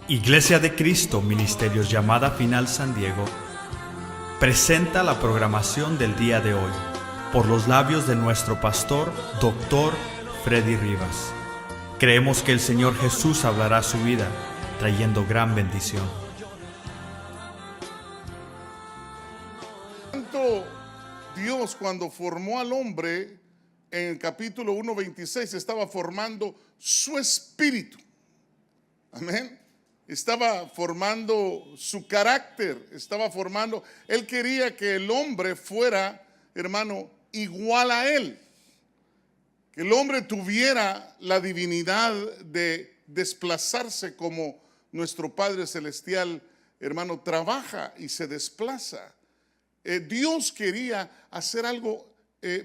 Iglesia de Cristo, Ministerios Llamada Final San Diego, presenta la programación del día de hoy, por los labios de nuestro pastor, Dr. Freddy Rivas. Creemos que el Señor Jesús hablará a su vida, trayendo gran bendición. Tanto Dios, cuando formó al hombre, en el capítulo 1:26, estaba formando su espíritu. Amén. Estaba formando su carácter, él quería que el hombre fuera, hermano, igual a él. Que el hombre tuviera la divinidad de desplazarse como nuestro Padre Celestial, hermano, trabaja y se desplaza. Dios quería hacer algo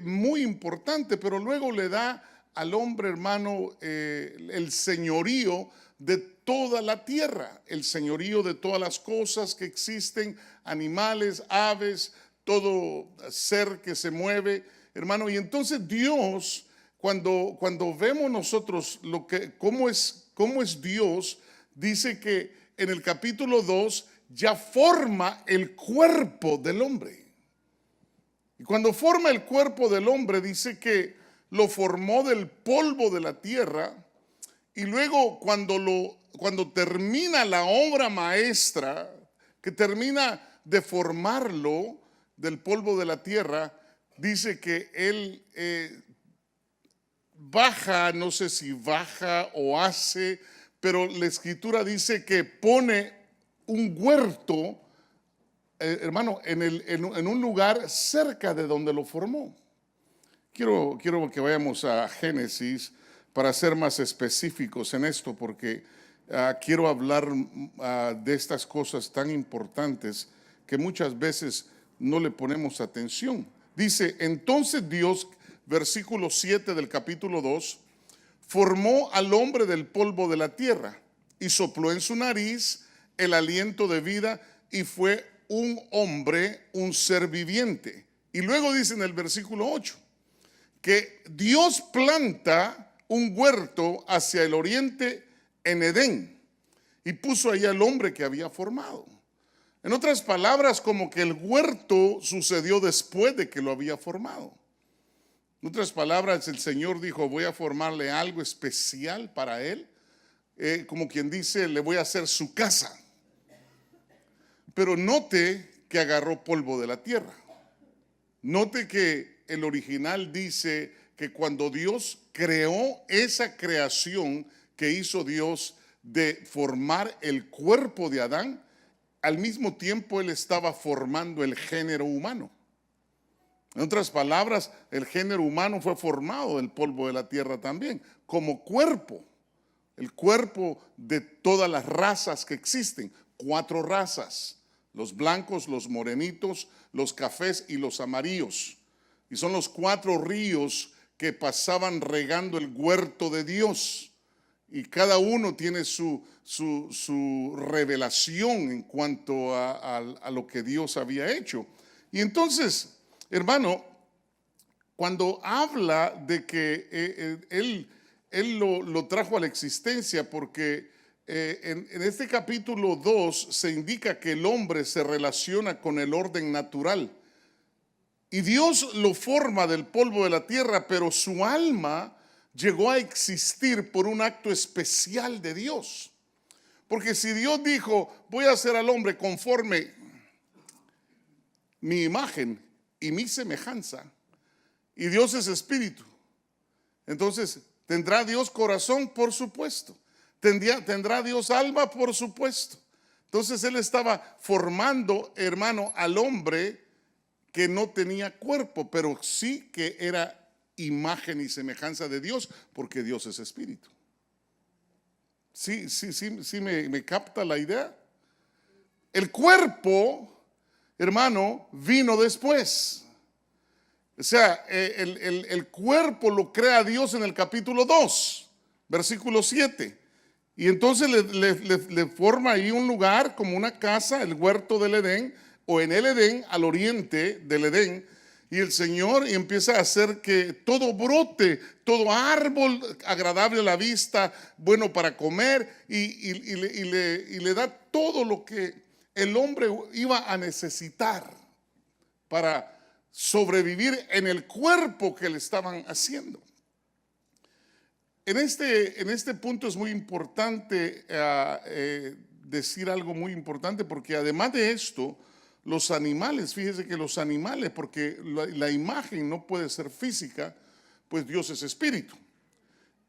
muy importante, pero luego le da al hombre, hermano, el señorío de toda la tierra, el señorío de todas las cosas que existen, animales, aves, todo ser que se mueve, hermano. Y entonces Dios, cuando vemos nosotros cómo es Dios, dice que en el capítulo 2 ya forma el cuerpo del hombre. Y cuando forma el cuerpo del hombre, dice que lo formó del polvo de la tierra. Y luego cuando termina la obra maestra, que termina de formarlo del polvo de la tierra, dice que él baja, no sé si baja o hace, pero la escritura dice que pone un huerto, hermano, en un lugar cerca de donde lo formó. Quiero que vayamos a Génesis para ser más específicos en esto, porque quiero hablar de estas cosas tan importantes que muchas veces no le ponemos atención. Dice, entonces Dios, versículo 7 del capítulo 2, formó al hombre del polvo de la tierra y sopló en su nariz el aliento de vida y fue un hombre, un ser viviente. Y luego dice en el versículo 8 que Dios planta un huerto hacia el oriente en Edén y puso ahí al hombre que había formado. En otras palabras, como que el huerto sucedió después de que lo había formado. En otras palabras, el Señor dijo, voy a formarle algo especial para él, como quien dice, le voy a hacer su casa. Pero note que agarró polvo de la tierra. Note que el original dice que cuando Dios creó esa creación que hizo Dios de formar el cuerpo de Adán, al mismo tiempo él estaba formando el género humano. En otras palabras, el género humano fue formado del polvo de la tierra también, como cuerpo, el cuerpo de todas las razas que existen, 4 razas, los blancos, los morenitos, los cafés y los amarillos. Y son los 4 ríos que pasaban regando el huerto de Dios. Y cada uno tiene su revelación en cuanto a lo que Dios había hecho. Y entonces, hermano, cuando habla de que él lo trajo a la existencia, porque en este capítulo 2 se indica que el hombre se relaciona con el orden natural. Y Dios lo forma del polvo de la tierra, pero su alma llegó a existir por un acto especial de Dios. Porque si Dios dijo, voy a hacer al hombre conforme mi imagen y mi semejanza, y Dios es espíritu, entonces, ¿tendrá Dios corazón? Por supuesto. ¿Tendrá Dios alma? Por supuesto. Entonces él estaba formando, hermano, al hombre que no tenía cuerpo, pero sí que era imagen y semejanza de Dios, porque Dios es espíritu. Sí, me capta la idea. El cuerpo, hermano, vino después. O sea, el cuerpo lo crea Dios en el capítulo 2, versículo 7. Y entonces le forma ahí un lugar como una casa, el huerto del Edén, o en el Edén, al oriente del Edén. Y el Señor empieza a hacer que todo brote, todo árbol agradable a la vista, bueno para comer, y le da todo lo que el hombre iba a necesitar para sobrevivir en el cuerpo que le estaban haciendo. En este punto es muy importante decir algo muy importante, porque además de esto, los animales, fíjese que los animales, porque la imagen no puede ser física, pues Dios es espíritu.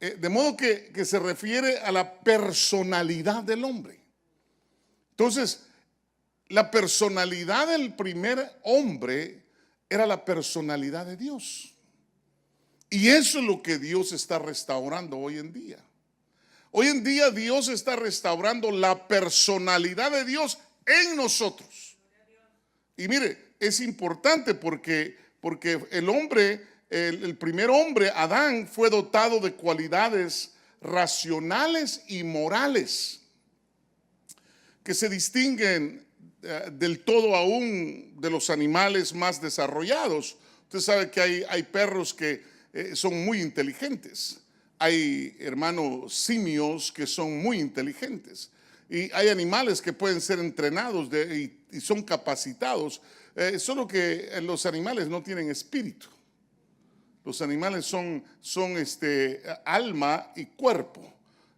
De modo que se refiere a la personalidad del hombre. Entonces, la personalidad del primer hombre era la personalidad de Dios. Y eso es lo que Dios está restaurando hoy en día. Hoy en día Dios está restaurando la personalidad de Dios en nosotros. Y mire, es importante porque el hombre, el primer hombre, Adán, fue dotado de cualidades racionales y morales que se distinguen del todo aún de los animales más desarrollados. Usted sabe que hay perros que son muy inteligentes. Hay, hermanos, simios que son muy inteligentes. Y hay animales que pueden ser entrenados y son capacitados. Solo que los animales no tienen espíritu. Los animales son alma y cuerpo.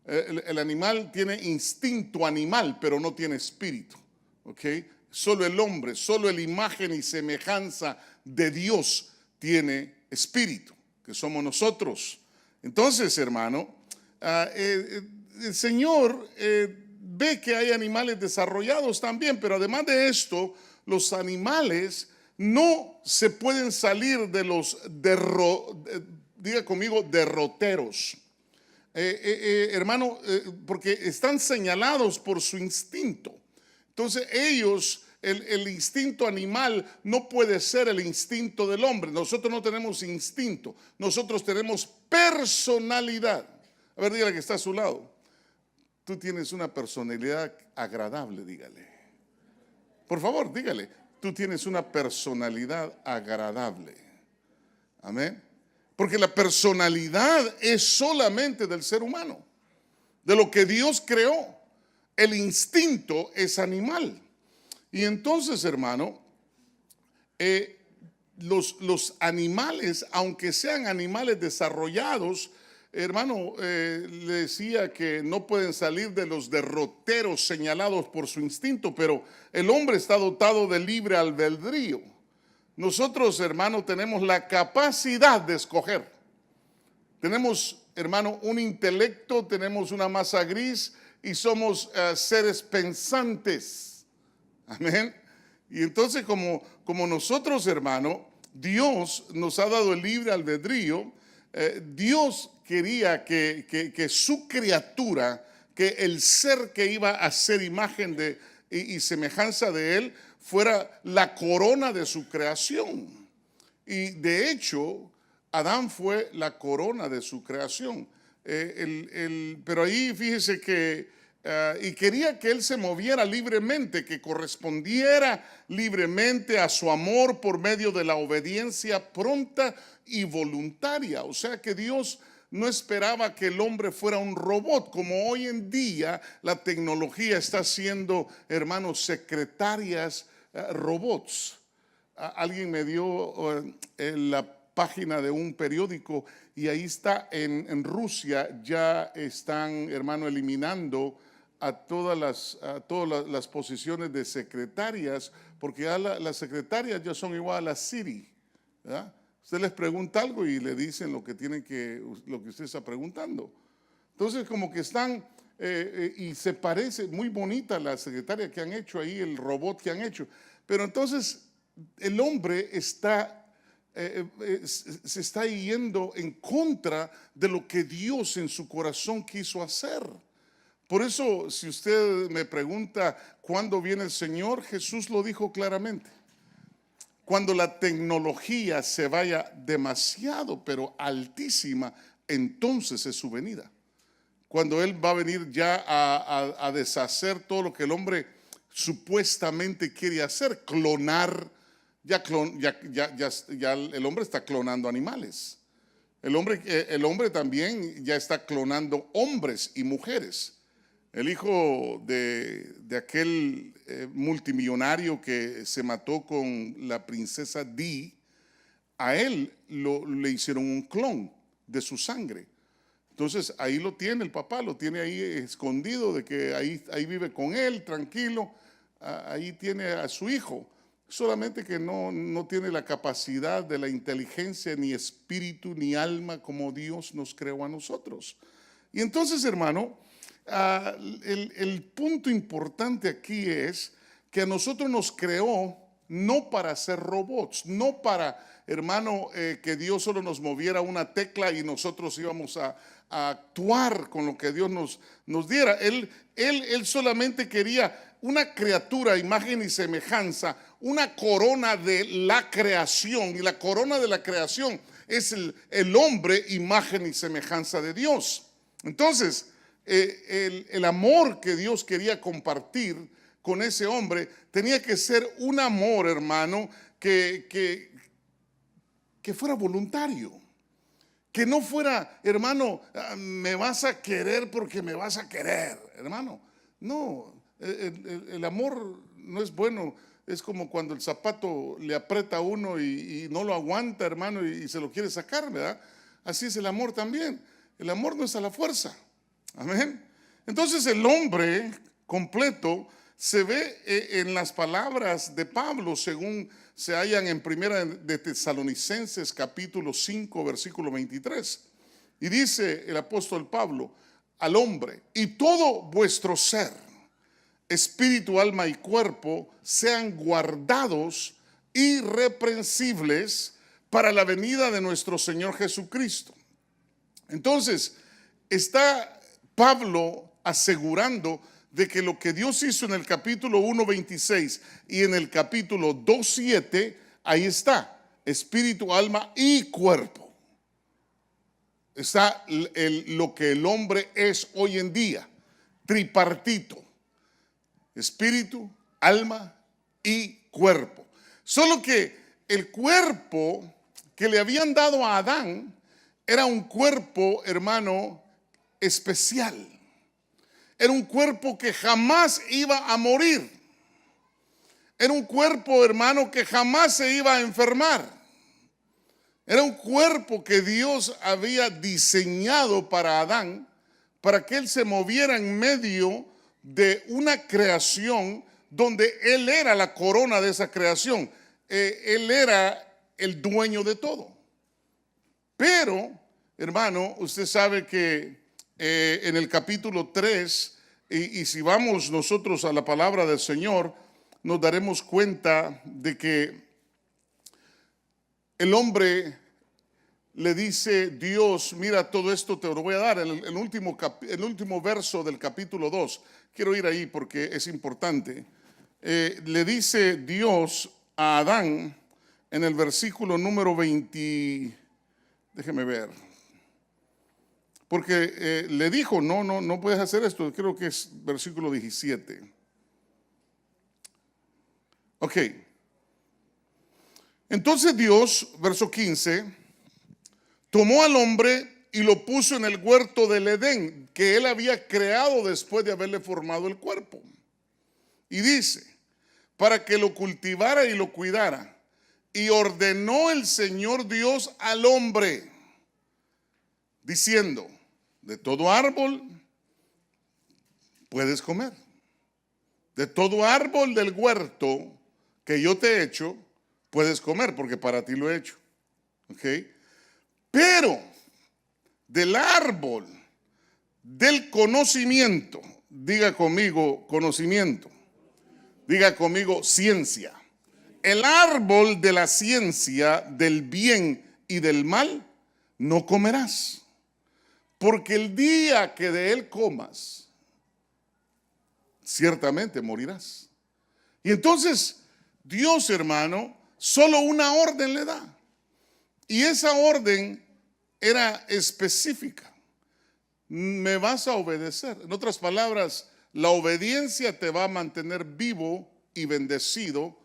El animal tiene instinto animal, pero no tiene espíritu. ¿Okay? Solo el hombre, solo la imagen y semejanza de Dios tiene espíritu, que somos nosotros. Entonces, hermano, el Señor ve que hay animales desarrollados también, pero además de esto, los animales no se pueden salir de los diga conmigo, derroteros. Hermano, porque están señalados por su instinto. Entonces ellos, el instinto animal no puede ser el instinto del hombre. Nosotros no tenemos instinto, nosotros tenemos personalidad. A ver, dígale que está a su lado. Tú tienes una personalidad agradable, dígale. Por favor, dígale, tú tienes una personalidad agradable. Amén. Porque la personalidad es solamente del ser humano, de lo que Dios creó. El instinto es animal. Y entonces, hermano, los animales, aunque sean animales desarrollados, hermano, le decía que no pueden salir de los derroteros señalados por su instinto, pero el hombre está dotado de libre albedrío. Nosotros, hermano, tenemos la capacidad de escoger. Tenemos, hermano, un intelecto, tenemos una masa gris y somos seres pensantes. Amén. Y entonces, como nosotros, hermano, Dios nos ha dado el libre albedrío. Dios quería que su criatura, que el ser que iba a ser imagen y semejanza de él, fuera la corona de su creación. Y de hecho, Adán fue la corona de su creación. Pero ahí fíjese que y quería que él se moviera libremente, que correspondiera libremente a su amor por medio de la obediencia pronta y voluntaria. O sea que Dios no esperaba que el hombre fuera un robot, como hoy en día la tecnología está haciendo, hermanos, secretarias robots. Alguien me dio la página de un periódico y ahí está, en Rusia ya están, hermano, eliminando a todas las posiciones de secretarias, porque ya las secretarias ya son igual a la Siri, ¿verdad? Usted les pregunta algo y le dicen lo que usted está preguntando. Entonces, como que están, y se parece, muy bonita la secretaria que han hecho ahí, el robot que han hecho. Pero entonces, el hombre se está yendo en contra de lo que Dios en su corazón quiso hacer. Por eso, si usted me pregunta cuándo viene el Señor, Jesús lo dijo claramente. Cuando la tecnología se vaya demasiado, pero altísima, entonces es su venida. Cuando Él va a venir ya a deshacer todo lo que el hombre supuestamente quiere hacer, clonar ya el hombre está clonando animales. El hombre también ya está clonando hombres y mujeres. El hijo de aquel multimillonario que se mató con la princesa Di, a él le hicieron un clon de su sangre. Entonces ahí lo tiene el papá, lo tiene ahí escondido, de que ahí vive con él, tranquilo. Ahí tiene a su hijo, solamente que no tiene la capacidad de la inteligencia, ni espíritu, ni alma como Dios nos creó a nosotros. Y entonces, hermano, el punto importante aquí es que a nosotros nos creó no para ser robots, no para, hermano, que Dios solo nos moviera una tecla y nosotros íbamos a actuar con lo que Dios nos diera. Él solamente quería una criatura, imagen y semejanza, una corona de la creación. Y la corona de la creación es el hombre, imagen y semejanza de Dios. Entonces, el amor que Dios quería compartir con ese hombre tenía que ser un amor, hermano, que fuera voluntario. Que no fuera, hermano, me vas a querer porque me vas a querer, hermano. No, el amor no es bueno. Es como cuando el zapato le aprieta a uno y no lo aguanta, hermano, y se lo quiere sacar, ¿verdad? Así es el amor también. El amor no es a la fuerza. Amén. Entonces el hombre completo se ve en las palabras de Pablo, según se hallan en Primera de Tesalonicenses capítulo 5 versículo 23. Y dice el apóstol Pablo al hombre: y todo vuestro ser, espíritu, alma y cuerpo, sean guardados irreprensibles para la venida de nuestro Señor Jesucristo. Entonces está Pablo asegurando de que lo que Dios hizo en el capítulo 1:26 y en el capítulo 2:7, ahí está, espíritu, alma y cuerpo. Está lo que el hombre es hoy en día, tripartito: espíritu, alma y cuerpo. Solo que el cuerpo que le habían dado a Adán era un cuerpo, hermano, especial. Era un cuerpo que jamás iba a morir. Era un cuerpo, hermano, que jamás se iba a enfermar. Era un cuerpo que Dios había diseñado para Adán, para que él se moviera en medio de una creación donde él era la corona de esa creación. Él era el dueño de todo. Pero, hermano, usted sabe que en el capítulo 3, y si vamos nosotros a la palabra del Señor, nos daremos cuenta de que el hombre le dice: Dios, mira, todo esto te lo voy a dar. El último verso del capítulo 2, quiero ir ahí porque es importante. Le dice Dios a Adán en el versículo número 20, déjeme ver, porque le dijo: no puedes hacer esto. Creo que es versículo 17. Ok. Entonces Dios, verso 15, tomó al hombre y lo puso en el huerto del Edén, que él había creado después de haberle formado el cuerpo. Y dice: para que lo cultivara y lo cuidara. Y ordenó el Señor Dios al hombre, diciendo: de todo árbol puedes comer, de todo árbol del huerto que yo te he hecho puedes comer, porque para ti lo he hecho. ¿Ok? Pero del árbol del conocimiento, diga conmigo conocimiento, diga conmigo ciencia. El árbol de la ciencia del bien y del mal no comerás, porque el día que de él comas, ciertamente morirás. Y entonces Dios, hermano, solo una orden le da. Y esa orden era específica: me vas a obedecer. En otras palabras, la obediencia te va a mantener vivo y bendecido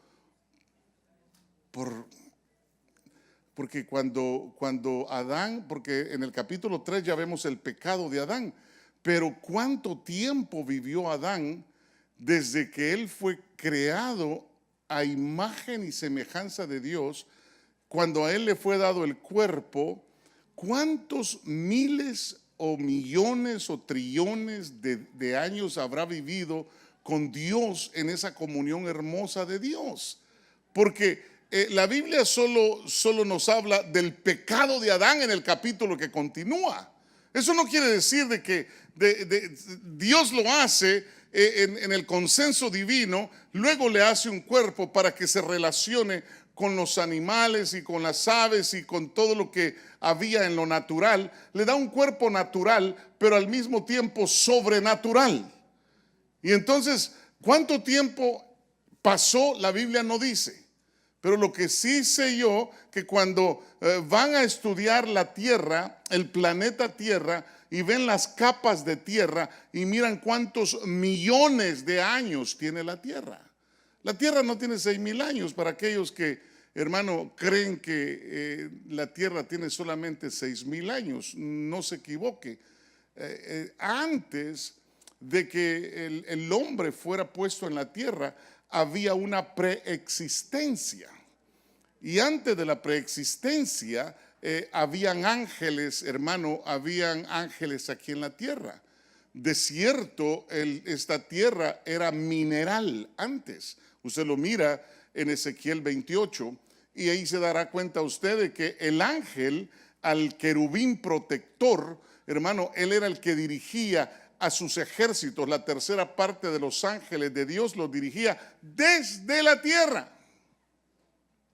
porque cuando Adán, porque en el capítulo 3 ya vemos el pecado de Adán, pero ¿cuánto tiempo vivió Adán desde que él fue creado a imagen y semejanza de Dios? Cuando a él le fue dado el cuerpo, ¿cuántos miles o millones o trillones de años habrá vivido con Dios en esa comunión hermosa de Dios? Porque la Biblia solo nos habla del pecado de Adán en el capítulo que continúa. Eso no quiere decir de que Dios lo hace en el consenso divino, luego le hace un cuerpo para que se relacione con los animales y con las aves y con todo lo que había en lo natural. Le da un cuerpo natural, pero al mismo tiempo sobrenatural. Y entonces, ¿cuánto tiempo pasó? La Biblia no dice. Pero lo que sí sé yo, que cuando van a estudiar la Tierra, el planeta Tierra, y ven las capas de tierra y miran cuántos millones de años tiene la Tierra. La Tierra no tiene 6,000 años. Para aquellos que, hermano, creen que la Tierra tiene solamente 6,000 años, no se equivoque. Antes de que el hombre fuera puesto en la Tierra, había una preexistencia. Y antes de la preexistencia, habían ángeles, hermano, habían ángeles aquí en la tierra. De cierto, esta tierra era mineral antes. Usted lo mira en Ezequiel 28 y ahí se dará cuenta usted de que el ángel, al querubín protector, hermano, él era el que dirigía a sus ejércitos. La tercera parte de los ángeles de Dios los dirigía desde la tierra,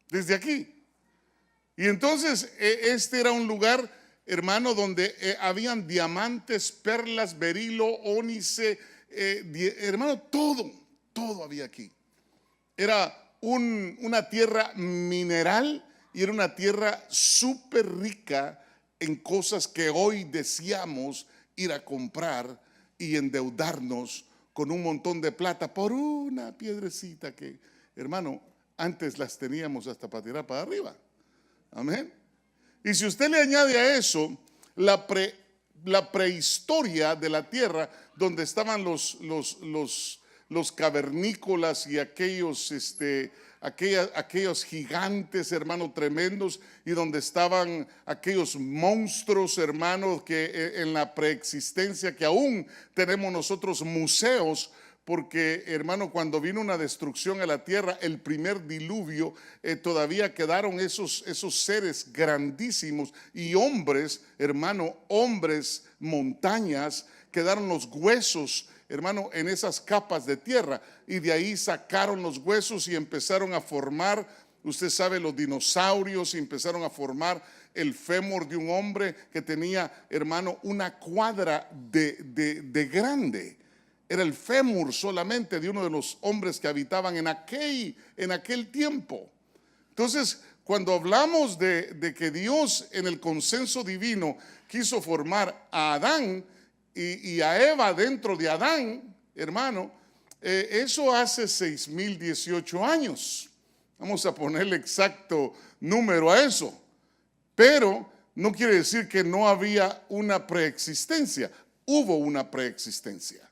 desde aquí. Y entonces este era un lugar, hermano, donde habían diamantes, perlas, berilo, ónice, hermano, todo había aquí. Era una tierra mineral y era una tierra súper rica en cosas que hoy deseamos ir a comprar y endeudarnos con un montón de plata por una piedrecita que, hermano, antes las teníamos hasta para tirar para arriba. Amén. Y si usted le añade a eso la prehistoria de la tierra, donde estaban los cavernícolas y aquellos gigantes, hermano, tremendos, y donde estaban aquellos monstruos, hermano, que en la preexistencia, que aún tenemos nosotros museos. Porque, hermano, cuando vino una destrucción a la tierra, el primer diluvio, todavía quedaron esos seres grandísimos y hombres, hermano, hombres, montañas, quedaron los huesos, hermano, en esas capas de tierra. Y de ahí sacaron los huesos y empezaron a formar, usted sabe, los dinosaurios, y empezaron a formar el fémur de un hombre que tenía, hermano, una cuadra de grande. Era el fémur solamente de uno de los hombres que habitaban en aquel tiempo. Entonces, cuando hablamos de que Dios en el consenso divino quiso formar a Adán y a Eva dentro de Adán, hermano, eso hace 6,018 años. Vamos a ponerle exacto número a eso. Pero no quiere decir que no había una preexistencia. Hubo una preexistencia.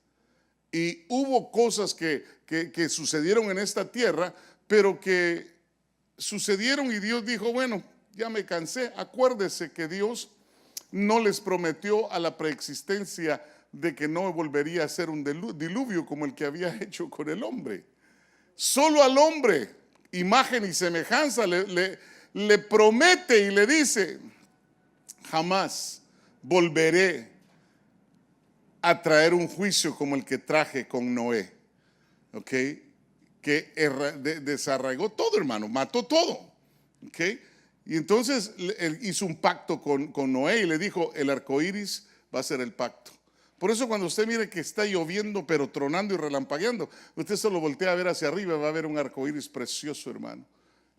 Y hubo cosas que sucedieron en esta tierra, pero que sucedieron y Dios dijo, bueno, ya me cansé. Acuérdese que Dios no les prometió a la preexistencia de que no volvería a ser un diluvio como el que había hecho con el hombre. Solo al hombre, imagen y semejanza, le promete y le dice, jamás volveré a traer un juicio como el que traje con Noé, ¿ok? Que desarraigó todo, hermano, mató todo, ¿ok? Y entonces él hizo un pacto con Noé y le dijo, el arco iris va a ser el pacto. Por eso cuando usted mire que está lloviendo pero tronando y relampagueando, usted solo voltea a ver hacia arriba, va a ver un arco iris precioso, hermano.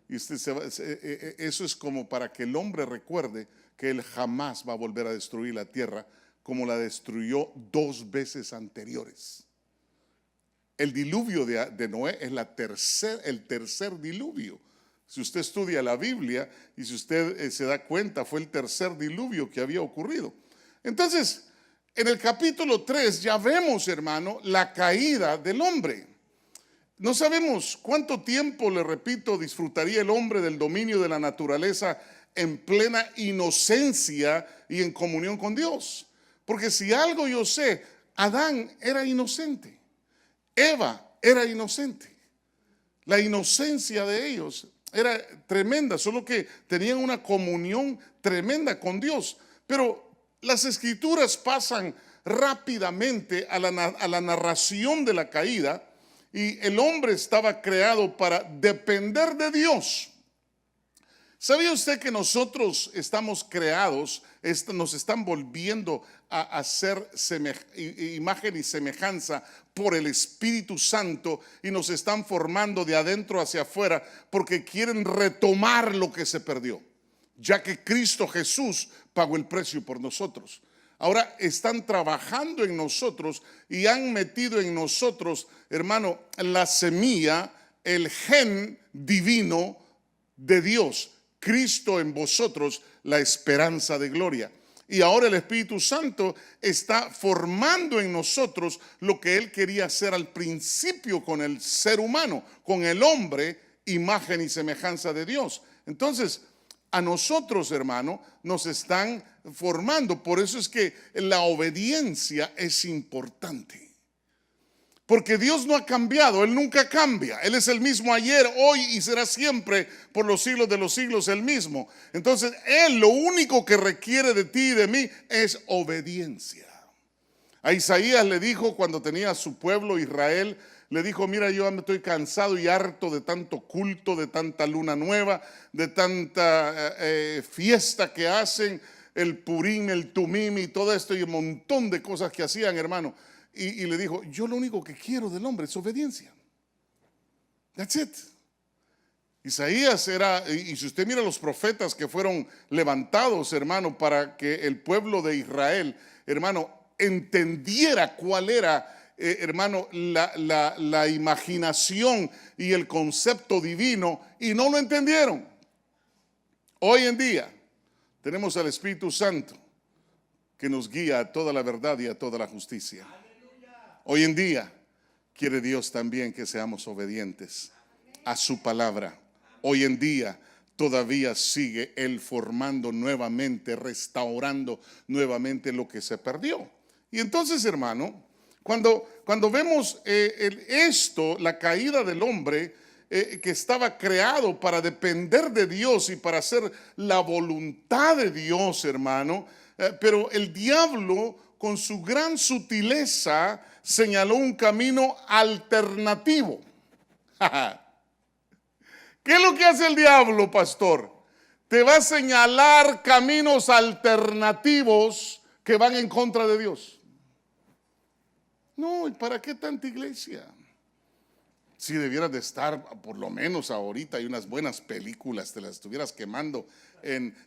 Y usted eso es como para que el hombre recuerde que él jamás va a volver a destruir la tierra como la destruyó 2 veces anteriores. El diluvio de Noé es el tercer diluvio. Si usted estudia la Biblia y si usted se da cuenta, fue el tercer diluvio que había ocurrido. Entonces, en el capítulo 3 ya vemos, hermano, la caída del hombre. No sabemos cuánto tiempo, le repito, disfrutaría el hombre del dominio de la naturaleza en plena inocencia y en comunión con Dios. Porque si algo yo sé, Adán era inocente, Eva era inocente. La inocencia de ellos era tremenda, solo que tenían una comunión tremenda con Dios. Pero las escrituras pasan rápidamente a la narración de la caída, y el hombre estaba creado para depender de Dios. ¿Sabía usted que nosotros estamos creados, nos están volviendo a ser imagen y semejanza por el Espíritu Santo, y nos están formando de adentro hacia afuera porque quieren retomar lo que se perdió, ya que Cristo Jesús pagó el precio por nosotros? Ahora están trabajando en nosotros y han metido en nosotros, hermano, la semilla, el gen divino de Dios. Cristo en vosotros, la esperanza de gloria. Y ahora el Espíritu Santo está formando en nosotros lo que Él quería hacer al principio con el ser humano, con el hombre, imagen y semejanza de Dios. Entonces, a nosotros, hermano, nos están formando. Por eso es que la obediencia es importante. Porque Dios no ha cambiado, Él nunca cambia. Él es el mismo ayer, hoy y será siempre por los siglos de los siglos el mismo. Entonces, Él lo único que requiere de ti y de mí es obediencia. A Isaías le dijo, cuando tenía a su pueblo Israel, le dijo: mira, yo me estoy cansado y harto de tanto culto, de tanta luna nueva, de tanta fiesta que hacen, el Purim, el Tumim y todo esto y un montón de cosas que hacían, hermano. Y le dijo: yo lo único que quiero del hombre es obediencia. That's it. Isaías era, y si usted mira los profetas que fueron levantados, hermano, para que el pueblo de Israel, hermano, entendiera cuál era, hermano, la imaginación y el concepto divino, y no lo entendieron. Hoy en día tenemos al Espíritu Santo que nos guía a toda la verdad y a toda la justicia. Hoy en día quiere Dios también que seamos obedientes a su palabra. Hoy en día todavía sigue Él formando nuevamente, restaurando nuevamente lo que se perdió. Y entonces, hermano, cuando vemos esto, la caída del hombre, que estaba creado para depender de Dios y para hacer la voluntad de Dios, hermano, pero el diablo, con su gran sutileza, señaló un camino alternativo. ¿Qué es lo que hace el diablo, pastor? Te va a señalar caminos alternativos que van en contra de Dios. No, ¿y para qué tanta iglesia? Si debieras de estar, por lo menos ahorita hay unas buenas películas, te las estuvieras quemando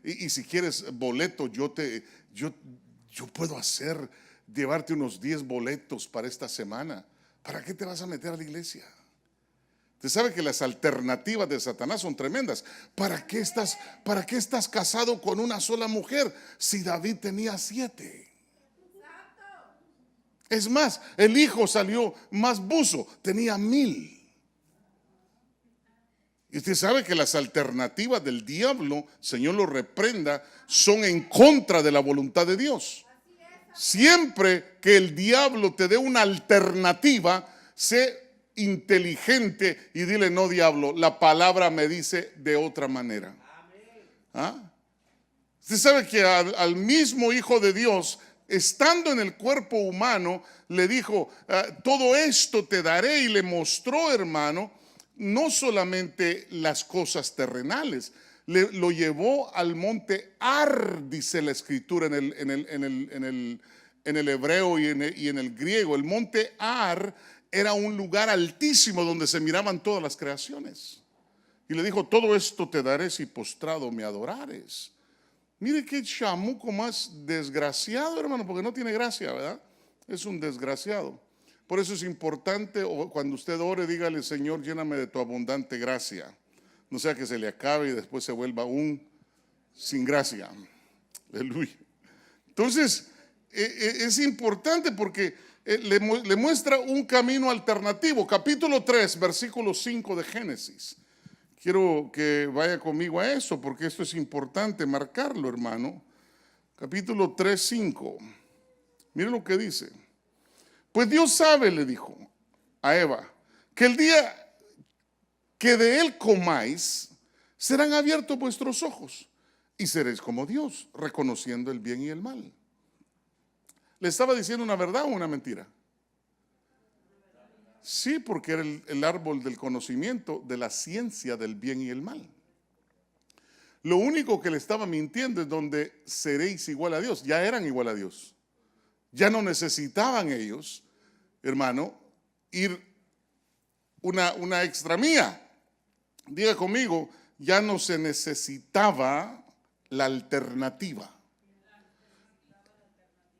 y si quieres boleto, yo puedo llevarte unos 10 boletos para esta semana. ¿Para qué te vas a meter a la iglesia? Usted sabe que las alternativas de Satanás son tremendas. ¿Para qué estás casado con una sola mujer si David tenía 7? Es más, el hijo salió más buzo, tenía 1000. Y usted sabe que las alternativas del diablo, Señor lo reprenda, son en contra de la voluntad de Dios. Siempre que el diablo te dé una alternativa, sé inteligente y dile: no, diablo, la palabra me dice de otra manera. ¿Ah? Usted sabe que al mismo Hijo de Dios, estando en el cuerpo humano, le dijo: todo esto te daré, y le mostró, hermano, no solamente las cosas terrenales, lo llevó al monte Ar, dice la escritura en el hebreo y en el griego. El monte Ar era un lugar altísimo donde se miraban todas las creaciones. Y le dijo: todo esto te daré si postrado me adorares. Mire qué chamuco más desgraciado, hermano, porque no tiene gracia, ¿verdad? Es un desgraciado. Por eso es importante, cuando usted ore, dígale: Señor, lléname de tu abundante gracia. no sea que se le acabe y después se vuelva sin gracia. Aleluya. Entonces, es importante porque le muestra un camino alternativo. Capítulo 3, versículo 5 de Génesis. Quiero que vaya conmigo a eso porque esto es importante marcarlo, hermano. Capítulo 3, 5. Mire lo que dice. Pues Dios sabe, le dijo a Eva, que el día que de él comáis, serán abiertos vuestros ojos y seréis como Dios, reconociendo el bien y el mal. ¿Le estaba diciendo una verdad o una mentira? Sí, porque era el árbol del conocimiento de la ciencia del bien y el mal. Lo único que le estaba mintiendo es donde seréis igual a Dios. Ya eran igual a Dios. Ya no necesitaban ellos, hermano, ir una extra mía. Diga conmigo, ya no se necesitaba la alternativa.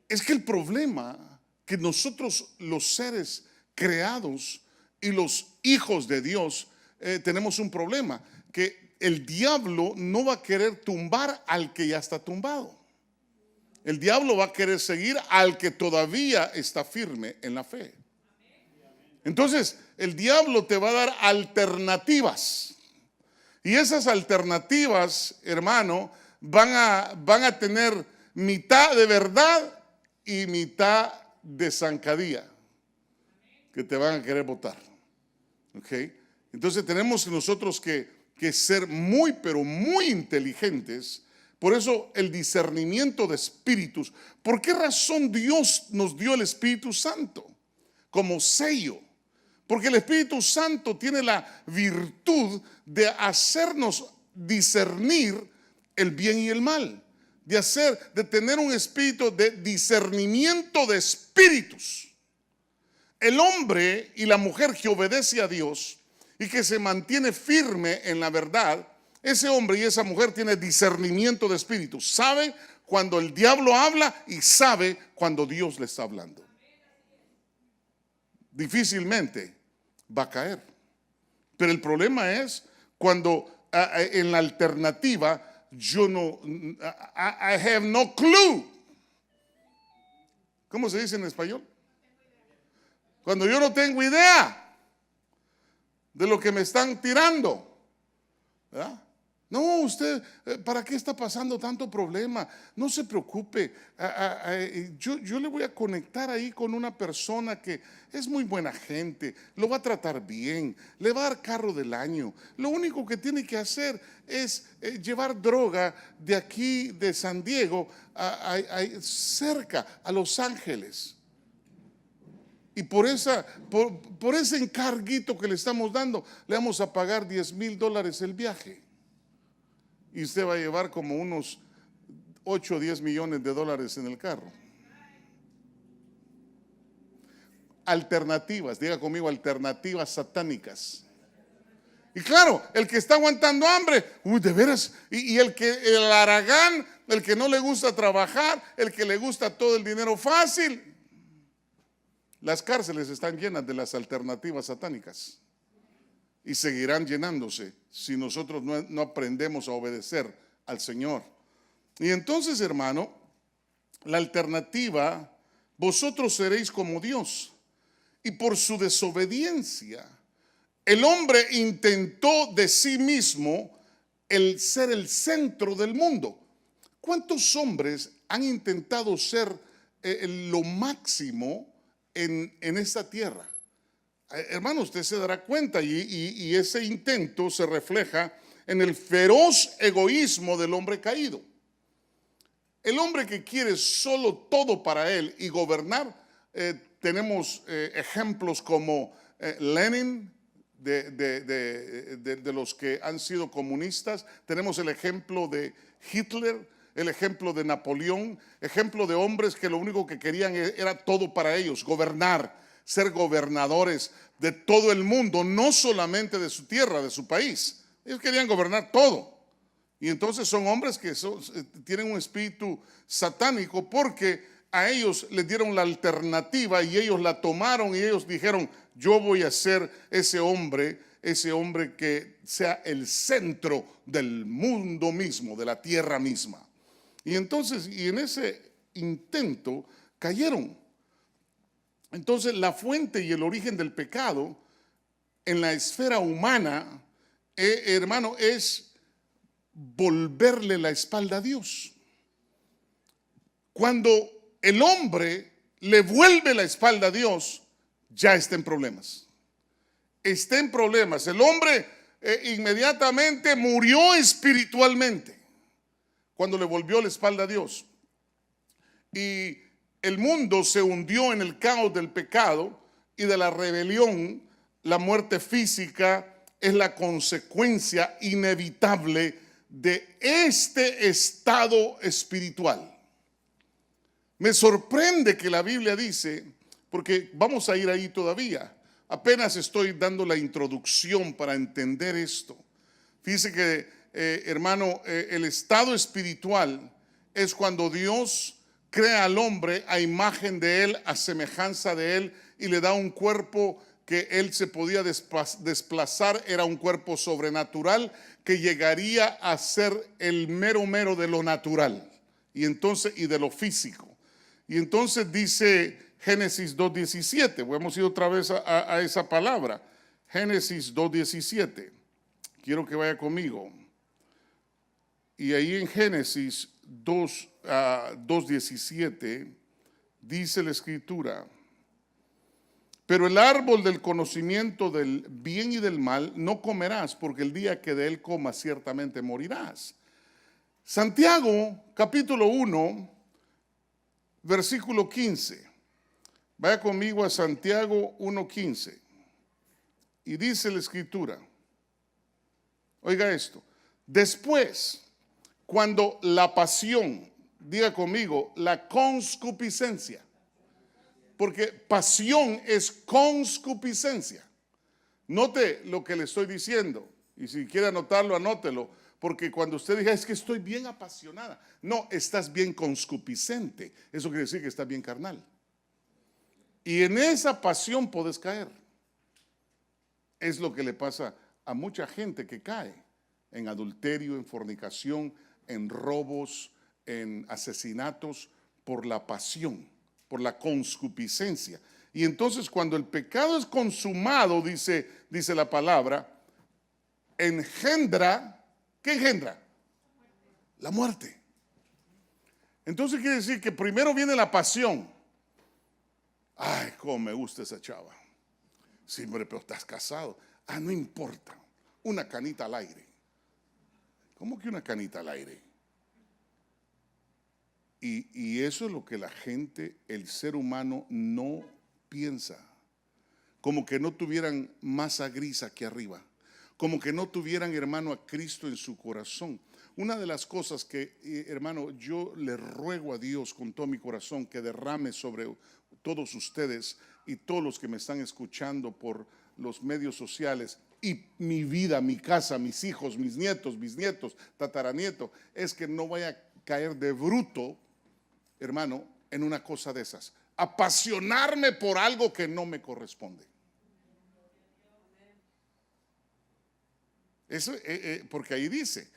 Es que el problema que nosotros los seres creados y los hijos de Dios tenemos un problema, que el diablo no va a querer tumbar al que ya está tumbado. El diablo va a querer seguir al que todavía está firme en la fe. Entonces, el diablo te va a dar alternativas. Y esas alternativas, hermano, van a tener mitad de verdad y mitad de zancadilla que te van a querer botar. ¿Ok? Entonces tenemos nosotros que ser muy, pero muy inteligentes. Por eso el discernimiento de espíritus. ¿Por qué razón Dios nos dio el Espíritu Santo como sello? Porque el Espíritu Santo tiene la virtud de hacernos discernir el bien y el mal, de tener un espíritu de discernimiento de espíritus. El hombre y la mujer que obedece a Dios y que se mantiene firme en la verdad, ese hombre y esa mujer tiene discernimiento de espíritus. Sabe cuando el diablo habla y sabe cuando Dios le está hablando. Difícilmente va a caer. Pero el problema es cuando en la alternativa yo no, I have no clue. ¿Cómo se dice en español? Cuando yo no tengo idea de lo que me están tirando, ¿verdad? No, usted, ¿para qué está pasando tanto problema? No se preocupe. Yo le voy a conectar ahí con una persona que es muy buena gente, lo va a tratar bien, le va a dar carro del año. Lo único que tiene que hacer es llevar droga de aquí, de San Diego, cerca, a Los Ángeles. Y por ese encarguito que le estamos dando, le vamos a pagar $10,000 el viaje. Y usted va a llevar como unos 8 o 10 millones de dólares en el carro. Alternativas, diga conmigo, alternativas satánicas. Y claro, el que está aguantando hambre, de veras, y el haragán, el que no le gusta trabajar, el que le gusta todo el dinero fácil. Las cárceles están llenas de las alternativas satánicas. Y seguirán llenándose si nosotros no aprendemos a obedecer al Señor. Y entonces, hermano, la alternativa, vosotros seréis como Dios. Y por su desobediencia, el hombre intentó de sí mismo el ser el centro del mundo. ¿Cuántos hombres han intentado ser lo máximo en esta tierra? Hermano, usted se dará cuenta y ese intento se refleja en el feroz egoísmo del hombre caído. El hombre que quiere solo todo para él y gobernar, tenemos ejemplos como Lenin, de los que han sido comunistas. Tenemos el ejemplo de Hitler, el ejemplo de Napoleón, ejemplo de hombres que lo único que querían era todo para ellos, gobernar, ser gobernadores de todo el mundo, no solamente de su tierra, de su país. Ellos querían gobernar todo. Y entonces son hombres que tienen un espíritu satánico, porque a ellos les dieron la alternativa y ellos la tomaron y ellos dijeron: yo voy a ser ese hombre ese hombre que sea el centro del mundo mismo, de la tierra misma. Y entonces, y en ese intento cayeron. Entonces, la fuente y el origen del pecado en la esfera humana, hermano, es volverle la espalda a Dios. Cuando el hombre le vuelve la espalda a Dios, ya está en problemas. Está en problemas. El hombre inmediatamente murió espiritualmente cuando le volvió la espalda a Dios. Y el mundo se hundió en el caos del pecado y de la rebelión. La muerte física es la consecuencia inevitable de este estado espiritual. Me sorprende que la Biblia dice, porque vamos a ir ahí todavía, apenas estoy dando la introducción para entender esto. Fíjese que, hermano, el estado espiritual es cuando Dios crea al hombre a imagen de él, a semejanza de él, y le da un cuerpo que él se podía desplazar. Era un cuerpo sobrenatural que llegaría a ser el mero de lo natural y entonces y de lo físico. Y entonces dice Génesis 2:17, vamos a ir otra vez a esa palabra, Génesis 2:17, quiero que vaya conmigo. Y ahí en Génesis 2:17 dice la escritura: pero el árbol del conocimiento del bien y del mal no comerás, porque el día que de él comas ciertamente morirás. Santiago capítulo 1 versículo 15. Vaya conmigo a Santiago 1:15. Y dice la escritura, oiga esto: después, cuando la pasión, diga conmigo, la concupiscencia, porque pasión es concupiscencia. Note lo que le estoy diciendo, y si quiere anotarlo, anótelo, porque cuando usted diga, es que estoy bien apasionada, no, estás bien concupiscente. Eso quiere decir que estás bien carnal. Y en esa pasión puedes caer. Es lo que le pasa a mucha gente que cae en adulterio, en fornicación, en robos, en asesinatos, por la pasión, por la concupiscencia. Y entonces cuando el pecado es consumado, dice la palabra, engendra, ¿qué engendra? La muerte. Entonces quiere decir que primero viene la pasión. Ay, cómo me gusta esa chava. Sí, hombre, pero estás casado. Ah, no importa. Una canita al aire. ¿Cómo que una canita al aire? Y eso es lo que la gente, el ser humano, no piensa. Como que no tuvieran masa gris aquí arriba. Como que no tuvieran, hermano, a Cristo en su corazón. Una de las cosas que, hermano, yo le ruego a Dios con todo mi corazón que derrame sobre todos ustedes y todos los que me están escuchando por los medios sociales, y mi vida, mi casa, mis hijos, mis nietos, bisnietos, tataranietos, es que no vaya a caer de bruto, hermano, en una cosa de esas. Apasionarme por algo que no me corresponde. Eso, porque ahí dice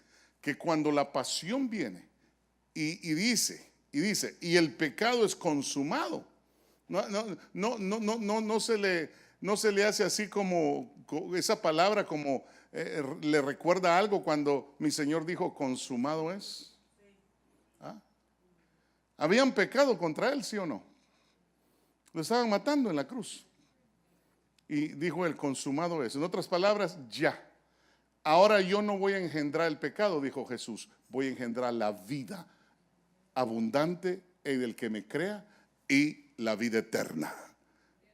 que cuando la pasión viene y dice, y el pecado es consumado, no se le hace así como esa palabra, como le recuerda algo cuando mi Señor dijo consumado es. ¿Ah? Habían pecado contra él, ¿sí o no? Lo estaban matando en la cruz. Y dijo el consumado es. En otras palabras, ya. Ahora yo no voy a engendrar el pecado, dijo Jesús. Voy a engendrar la vida abundante en el que me crea y la vida eterna.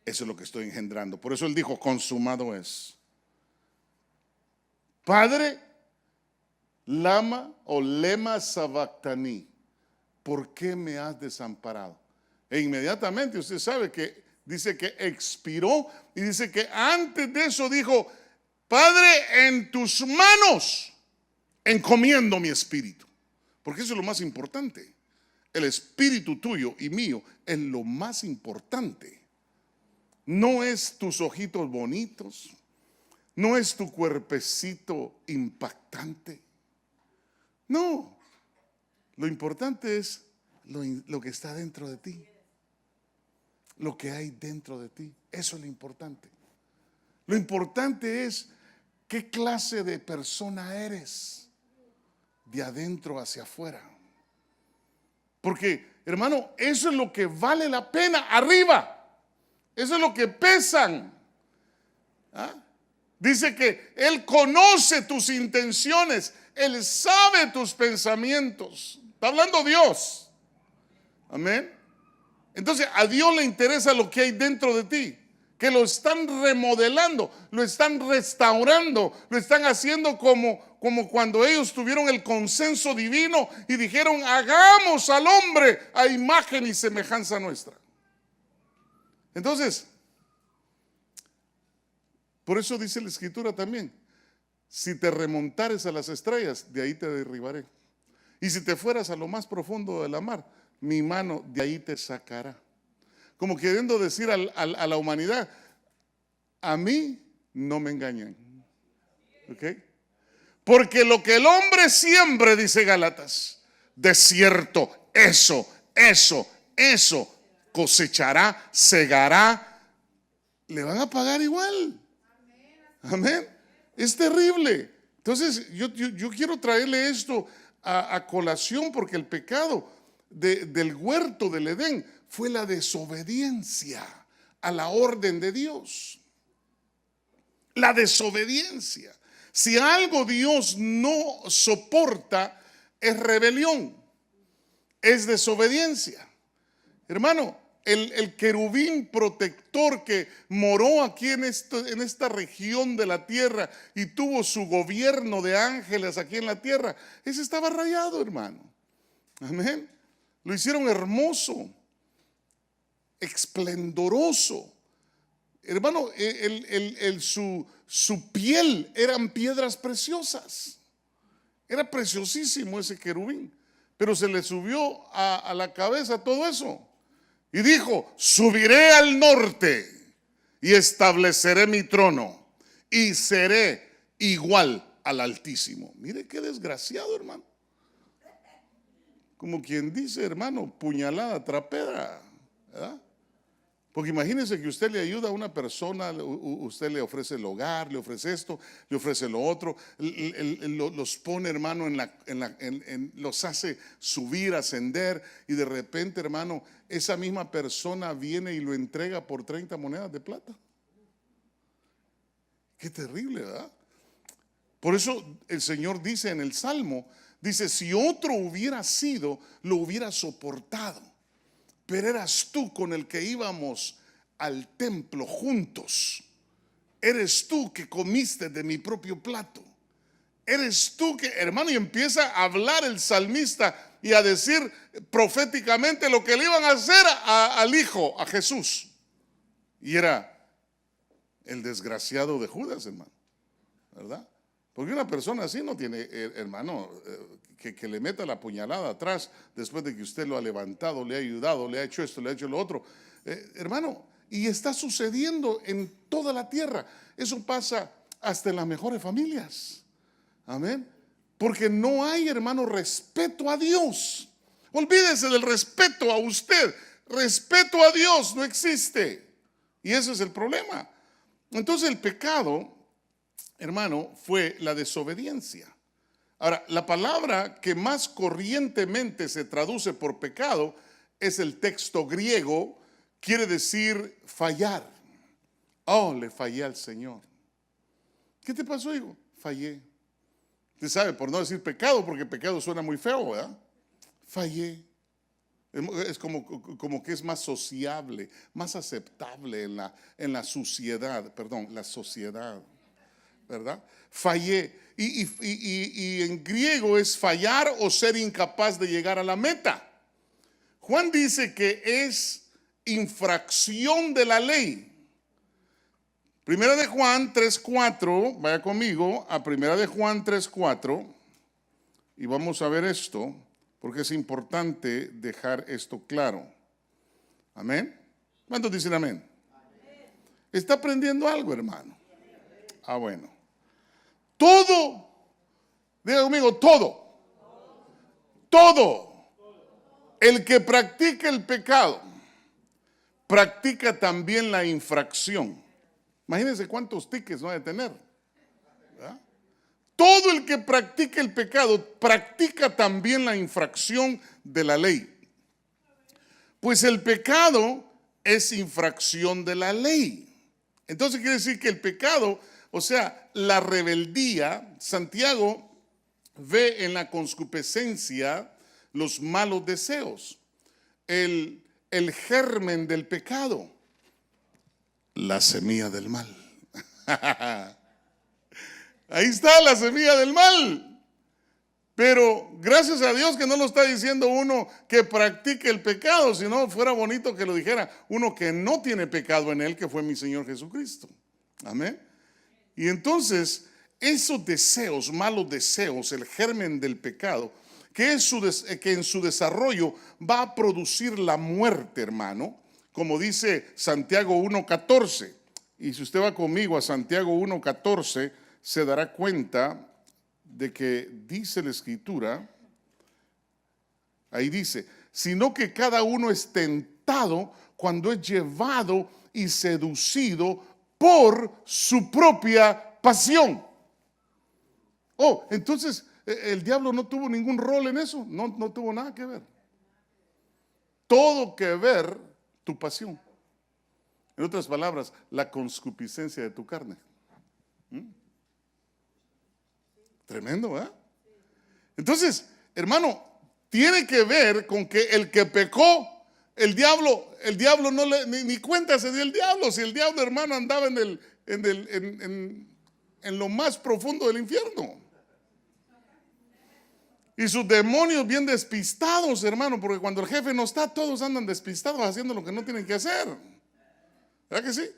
Eso es lo que estoy engendrando. Por eso él dijo, consumado es. Padre, lama o lema sabactani, ¿por qué me has desamparado? E inmediatamente usted sabe que dice que expiró y dice que antes de eso dijo, Padre, en tus manos encomiendo mi espíritu. Porque eso es lo más importante. El espíritu tuyo y mío es lo más importante. No es tus ojitos bonitos, No es tu cuerpecito impactante. No, lo importante es lo que está dentro de ti. Lo que hay dentro de ti. Eso es lo importante. Lo importante es qué clase de persona eres de adentro hacia afuera. Porque, hermano, eso es lo que vale la pena arriba. Eso es lo que pesan. ¿Ah? Dice que Él conoce tus intenciones. Él sabe tus pensamientos. Está hablando Dios. Amén. Entonces a Dios le interesa lo que hay dentro de ti. Que lo están remodelando, lo están restaurando, lo están haciendo como cuando ellos tuvieron el consenso divino y dijeron: hagamos al hombre a imagen y semejanza nuestra. Entonces, por eso dice la Escritura también: si te remontares a las estrellas, de ahí te derribaré. Y si te fueras a lo más profundo de la mar, mi mano de ahí te sacará. Como queriendo decir a la humanidad: a mí no me engañan. ¿Ok? Porque lo que el hombre siembre, dice Gálatas, de cierto, eso cosechará, segará. Le van a pagar igual. Amén. Es terrible. Entonces yo quiero traerle esto a colación, porque el pecado del huerto del Edén fue la desobediencia a la orden de Dios. La desobediencia. Si algo Dios no soporta, es rebelión, es desobediencia. Hermano, el querubín protector que moró aquí en esta región de la tierra y tuvo su gobierno de ángeles aquí en la tierra, ese estaba rayado, hermano. Amén. Lo hicieron hermoso, esplendoroso. Hermano, su piel eran piedras preciosas. Era preciosísimo ese querubín. Pero se le subió a la cabeza todo eso. Y dijo: subiré al norte y estableceré mi trono y seré igual al Altísimo. Mire qué desgraciado, hermano. Como quien dice, hermano, puñalada tras piedra, ¿verdad? Porque imagínense que usted le ayuda a una persona, usted le ofrece el hogar, le ofrece esto, le ofrece lo otro, los pone, hermano, los hace subir, ascender, y de repente, hermano, esa misma persona viene y lo entrega por 30 monedas de plata. Qué terrible, ¿verdad? Por eso el Señor dice en el Salmo, dice: si otro hubiera sido, lo hubiera soportado. Pero eras tú con el que íbamos al templo juntos. Eres tú que comiste de mi propio plato. Eres tú que, hermano, y empieza a hablar el salmista y a decir proféticamente lo que le iban a hacer al Hijo, a Jesús. Y era el desgraciado de Judas, hermano, ¿verdad? Porque una persona así no tiene, hermano, que le meta la puñalada atrás después de que usted lo ha levantado, le ha ayudado, le ha hecho esto, le ha hecho lo otro. Hermano, y está sucediendo en toda la tierra. Eso pasa hasta en las mejores familias. Amén. Porque no hay, hermano, respeto a Dios. Olvídese del respeto a usted. Respeto a Dios no existe. Y ese es el problema. Entonces el pecado, hermano, fue la desobediencia. Ahora, la palabra que más corrientemente se traduce por pecado es el texto griego, quiere decir fallar. Oh, le fallé al Señor. ¿Qué te pasó, hijo? Fallé. Usted sabe, por no decir pecado, porque pecado suena muy feo, ¿verdad? Fallé. Es como que es más sociable, más aceptable en la sociedad, la sociedad, ¿verdad? Fallé. Y en griego es fallar o ser incapaz de llegar a la meta. Juan dice que es infracción de la ley. Primera de Juan 3:4, vaya conmigo a Primera de Juan 3:4 y vamos a ver esto, porque es importante dejar esto claro. Amén. ¿Cuántos dicen amén? ¿Está aprendiendo algo, hermano? Ah, bueno. Todo, diga conmigo, todo. El que practica el pecado, practica también la infracción. Imagínense cuántos tickets no ha de tener. ¿Verdad? Todo el que practica el pecado, practica también la infracción de la ley. Pues el pecado es infracción de la ley. Entonces quiere decir que el pecado, o sea, la rebeldía, Santiago ve en la concupiscencia los malos deseos, el germen del pecado, la semilla del mal. Ahí está la semilla del mal. Pero gracias a Dios que no lo está diciendo uno que practique el pecado, si no fuera bonito que lo dijera uno que no tiene pecado en él, que fue mi Señor Jesucristo. Amén. Y entonces esos deseos, malos deseos, el germen del pecado, que en su desarrollo va a producir la muerte, hermano, como dice Santiago 1:14. Y si usted va conmigo a Santiago 1:14, se dará cuenta de que dice la Escritura, ahí dice, sino que cada uno es tentado cuando es llevado y seducido por su propia pasión. Oh, entonces el diablo no tuvo ningún rol en eso, no tuvo nada que ver. Todo que ver tu pasión. En otras palabras, la concupiscencia de tu carne. Tremendo, ¿verdad? Entonces, hermano, tiene que ver con que el que pecó, el diablo no ni cuenta se dio el diablo. Si el diablo, hermano, andaba en lo más profundo del infierno. Y sus demonios bien despistados, hermano, porque cuando el jefe no está, todos andan despistados haciendo lo que no tienen que hacer. ¿Verdad que sí?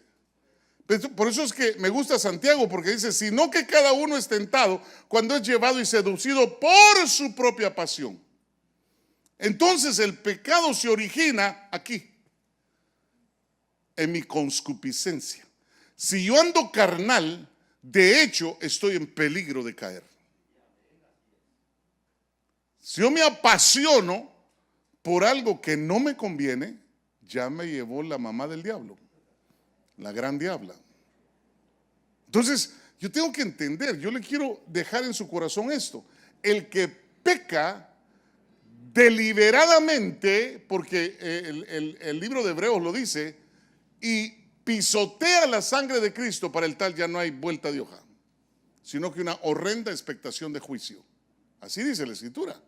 Por eso es que me gusta Santiago, porque dice, sino que cada uno es tentado cuando es llevado y seducido por su propia pasión. Entonces el pecado se origina aquí, en mi concupiscencia. Si yo ando carnal, de hecho estoy en peligro de caer. Si yo me apasiono por algo que no me conviene, ya me llevó la mamá del diablo, la gran diabla. Entonces, yo tengo que entender, yo le quiero dejar en su corazón esto. El que peca deliberadamente, porque el libro de Hebreos lo dice, y pisotea la sangre de Cristo, para el tal ya no hay vuelta de hoja, sino que una horrenda expectación de juicio. Así dice la Escritura.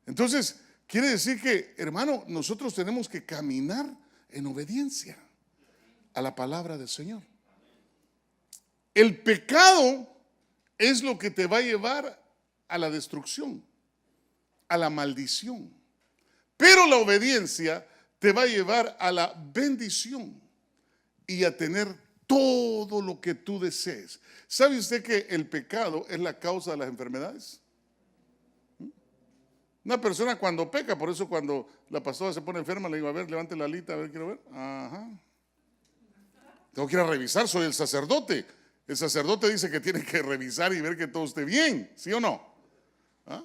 Entonces, quiere decir que, hermano, nosotros tenemos que caminar en obediencia a la palabra del Señor. El pecado es lo que te va a llevar a la destrucción, a la maldición. Pero la obediencia te va a llevar a la bendición y a tener todo lo que tú desees. ¿Sabe usted que el pecado es la causa de las enfermedades? Una persona cuando peca, por eso cuando la pastora se pone enferma, le digo, a ver, levante la alita, a ver, quiero ver. Ajá. Tengo que ir a revisar, soy el sacerdote. El sacerdote dice que tiene que revisar y ver que todo esté bien, ¿sí o no? ¿Ah?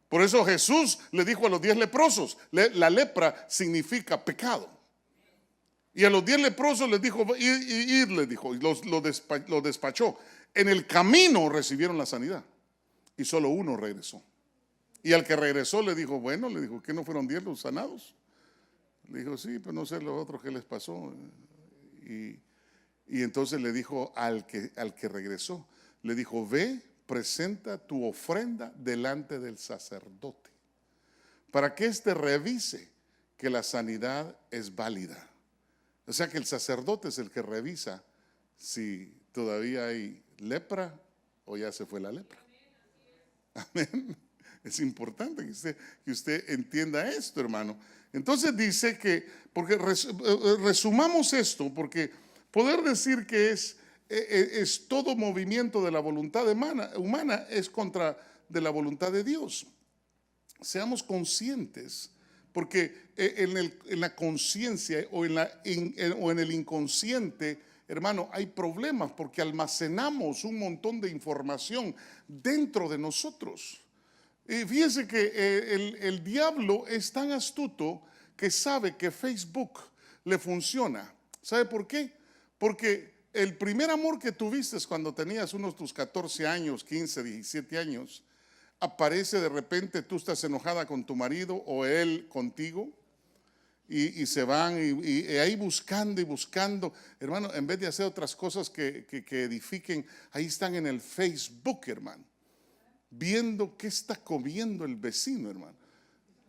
Por eso Jesús le dijo a los 10 leprosos, la lepra significa pecado. Y a los 10 leprosos les dijo, ir les dijo, y los despachó. En el camino recibieron la sanidad y solo uno regresó. Y al que regresó le dijo, bueno, le dijo, ¿qué no fueron 10 los sanados? Le dijo, sí, pero no sé los otros qué les pasó. Y entonces le dijo al que regresó, le dijo, ve, presenta tu ofrenda delante del sacerdote, para que éste revise que la sanidad es válida. O sea que el sacerdote es el que revisa si todavía hay lepra o ya se fue la lepra. Amén. Es importante que usted entienda esto, hermano. Entonces dice que, porque resumamos esto, porque poder decir que es todo movimiento de la voluntad humana es contra de la voluntad de Dios. Seamos conscientes, porque en la conciencia o en el inconsciente hermano, hay problemas porque almacenamos un montón de información dentro de nosotros. Y fíjese que el diablo es tan astuto que sabe que Facebook le funciona. ¿Sabe por qué? Porque el primer amor que tuviste cuando tenías unos tus 14 años, 15, 17 años, aparece de repente, tú estás enojada con tu marido o él contigo, y se van y ahí buscando y buscando, hermano, en vez de hacer otras cosas que edifiquen, ahí están en el Facebook, hermano, viendo qué está comiendo el vecino, hermano.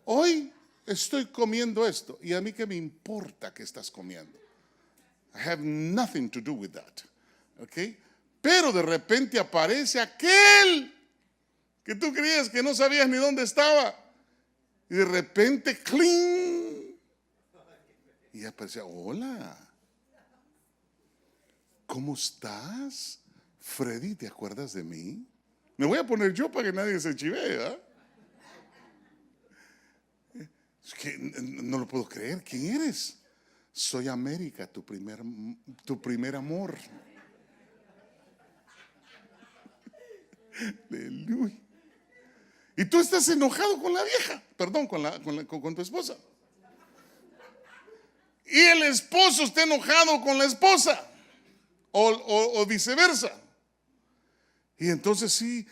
Hoy estoy comiendo esto, y a mí qué me importa qué estás comiendo. I have nothing to do with that. Okay? Pero de repente aparece aquel que tú creías que no sabías ni dónde estaba, y de repente ¡cling! Y aparecía: hola, ¿cómo estás? Freddy, ¿te acuerdas de mí? Me voy a poner yo para que nadie se chivee, ¿verdad? Es que no lo puedo creer. ¿Quién eres? Soy América, tu primer amor. Aleluya. Y tú estás enojado con la vieja, perdón, con tu esposa. Y el esposo está enojado con la esposa, o viceversa. Y entonces sí,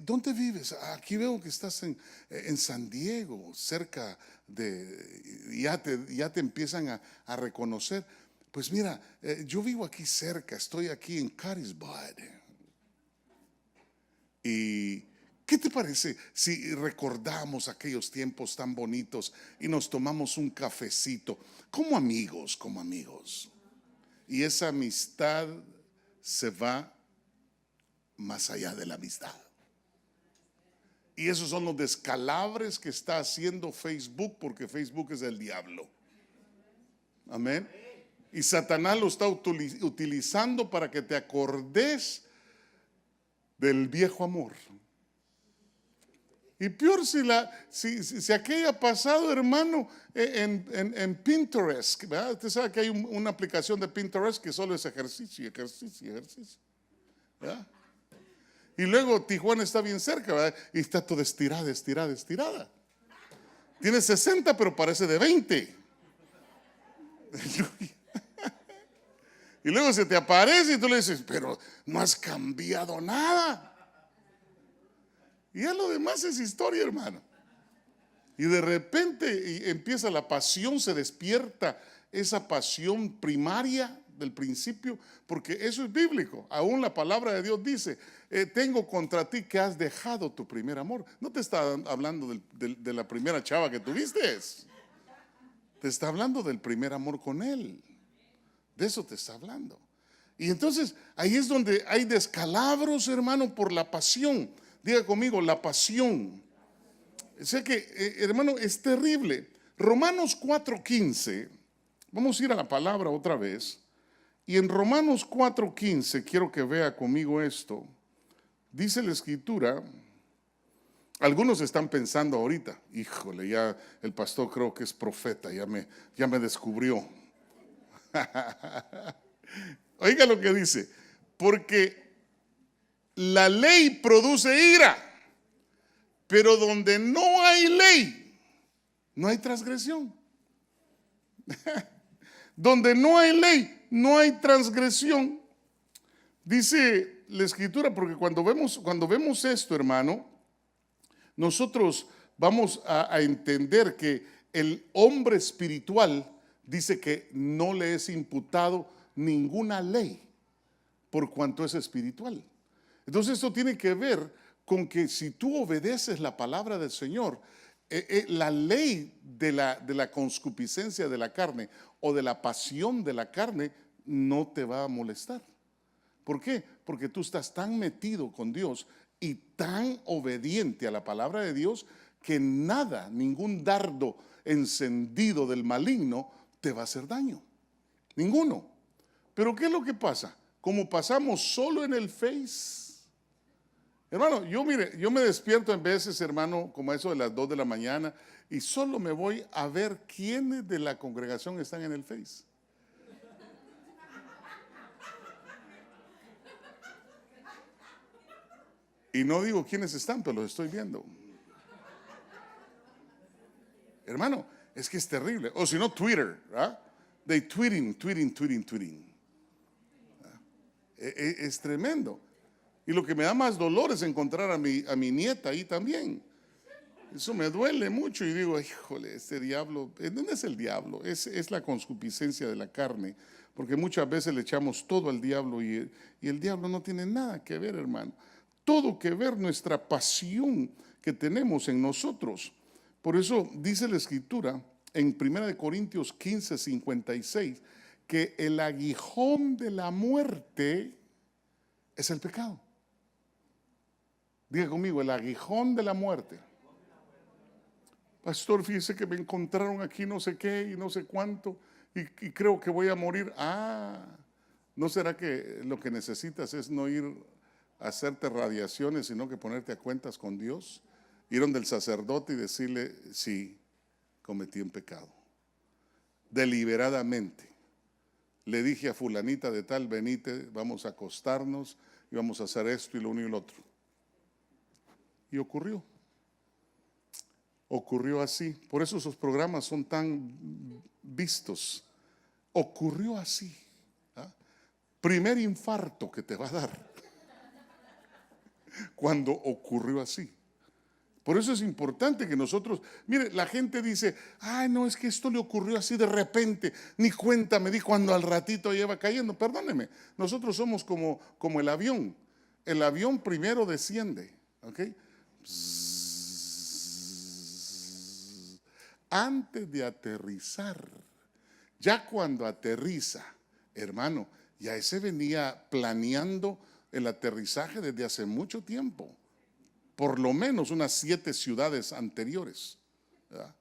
¿dónde vives? Aquí veo que estás en San Diego, cerca de, ya te empiezan a reconocer. Pues mira, yo vivo aquí cerca, estoy aquí en Carlsbad. ¿Y qué te parece si recordamos aquellos tiempos tan bonitos y nos tomamos un cafecito como amigos, como amigos? Y esa amistad se va más allá de la amistad. Y esos son los descalabres que está haciendo Facebook, porque Facebook es el diablo. Amén. Y Satanás lo está utilizando para que te acordes del viejo amor. Y peor si aquello ha pasado, hermano, en Pinterest, ¿verdad? Usted sabe que hay una aplicación de Pinterest que solo es ejercicio, ¿verdad? Y luego Tijuana está bien cerca, ¿verdad? Y está todo estirada. Tiene 60, pero parece de 20. Y luego se te aparece y tú le dices: pero no has cambiado nada. Y ya lo demás es historia, hermano. Y de repente empieza la pasión, se despierta esa pasión primaria del principio, porque eso es bíblico. Aún la palabra de Dios dice: tengo contra ti que has dejado tu primer amor. No te está hablando de la primera chava que tuviste, te está hablando del primer amor con él. De eso te está hablando. Y entonces ahí es donde hay descalabros, hermano, por la pasión. Diga conmigo, la pasión. Sé que, hermano, es terrible. Romanos 4:15, vamos a ir a la palabra otra vez. Y en Romanos 4:15 quiero que vea conmigo esto. Dice la escritura, algunos están pensando ahorita: híjole, ya el pastor creo que es profeta, ya me descubrió. Oiga lo que dice: porque la ley produce ira, pero donde no hay ley, no hay transgresión. Donde no hay ley, no hay transgresión. Dice la escritura, porque cuando vemos esto, hermano, nosotros vamos a entender que el hombre espiritual dice que no le es imputado ninguna ley por cuanto es espiritual. Entonces esto tiene que ver con que si tú obedeces la palabra del Señor, la ley de la concupiscencia de la carne o de la pasión de la carne no te va a molestar. ¿Por qué? Porque tú estás tan metido con Dios y tan obediente a la palabra de Dios que nada, ningún dardo encendido del maligno te va a hacer daño. Ninguno. Pero ¿qué es lo que pasa? Como pasamos solo en el Face. Hermano, yo me despierto en veces, hermano, como eso de las 2 de la mañana, y solo me voy a ver quiénes de la congregación están en el Face. Y no digo quiénes están, pero los estoy viendo. Hermano, es que es terrible. O si no, Twitter, ¿verdad? De tweeting. Es tremendo. Y lo que me da más dolor es encontrar a mi nieta ahí también. Eso me duele mucho y digo, híjole, este diablo, ¿dónde es el diablo? Es la concupiscencia de la carne, porque muchas veces le echamos todo al diablo y el diablo no tiene nada que ver, hermano. Todo que ver nuestra pasión que tenemos en nosotros. Por eso dice la Escritura en 1 Corintios 15, 56, que el aguijón de la muerte es el pecado. Diga conmigo, el aguijón de la muerte. Pastor, fíjese que me encontraron aquí no sé qué y no sé cuánto y creo que voy a morir. ¿No será que lo que necesitas es no ir a hacerte radiaciones, sino que ponerte a cuentas con Dios? Ir donde el sacerdote y decirle, sí, cometí un pecado. Deliberadamente. Le dije a fulanita de tal, venite, vamos a acostarnos y vamos a hacer esto y lo uno y lo otro. Y ocurrió. Ocurrió así. Por eso esos programas son tan vistos. Ocurrió así. Primer infarto que te va a dar cuando ocurrió así. Por eso es importante que nosotros, mire, la gente dice, ay, no, es que esto le ocurrió así de repente, ni cuenta me di cuando al ratito lleva cayendo. Perdóneme, nosotros somos como el avión. El avión primero desciende, ¿ok? Antes de aterrizar. Ya cuando aterriza, hermano, ya ese venía planeando el aterrizaje desde hace mucho tiempo, por lo menos unas 7 ciudades anteriores, ¿verdad?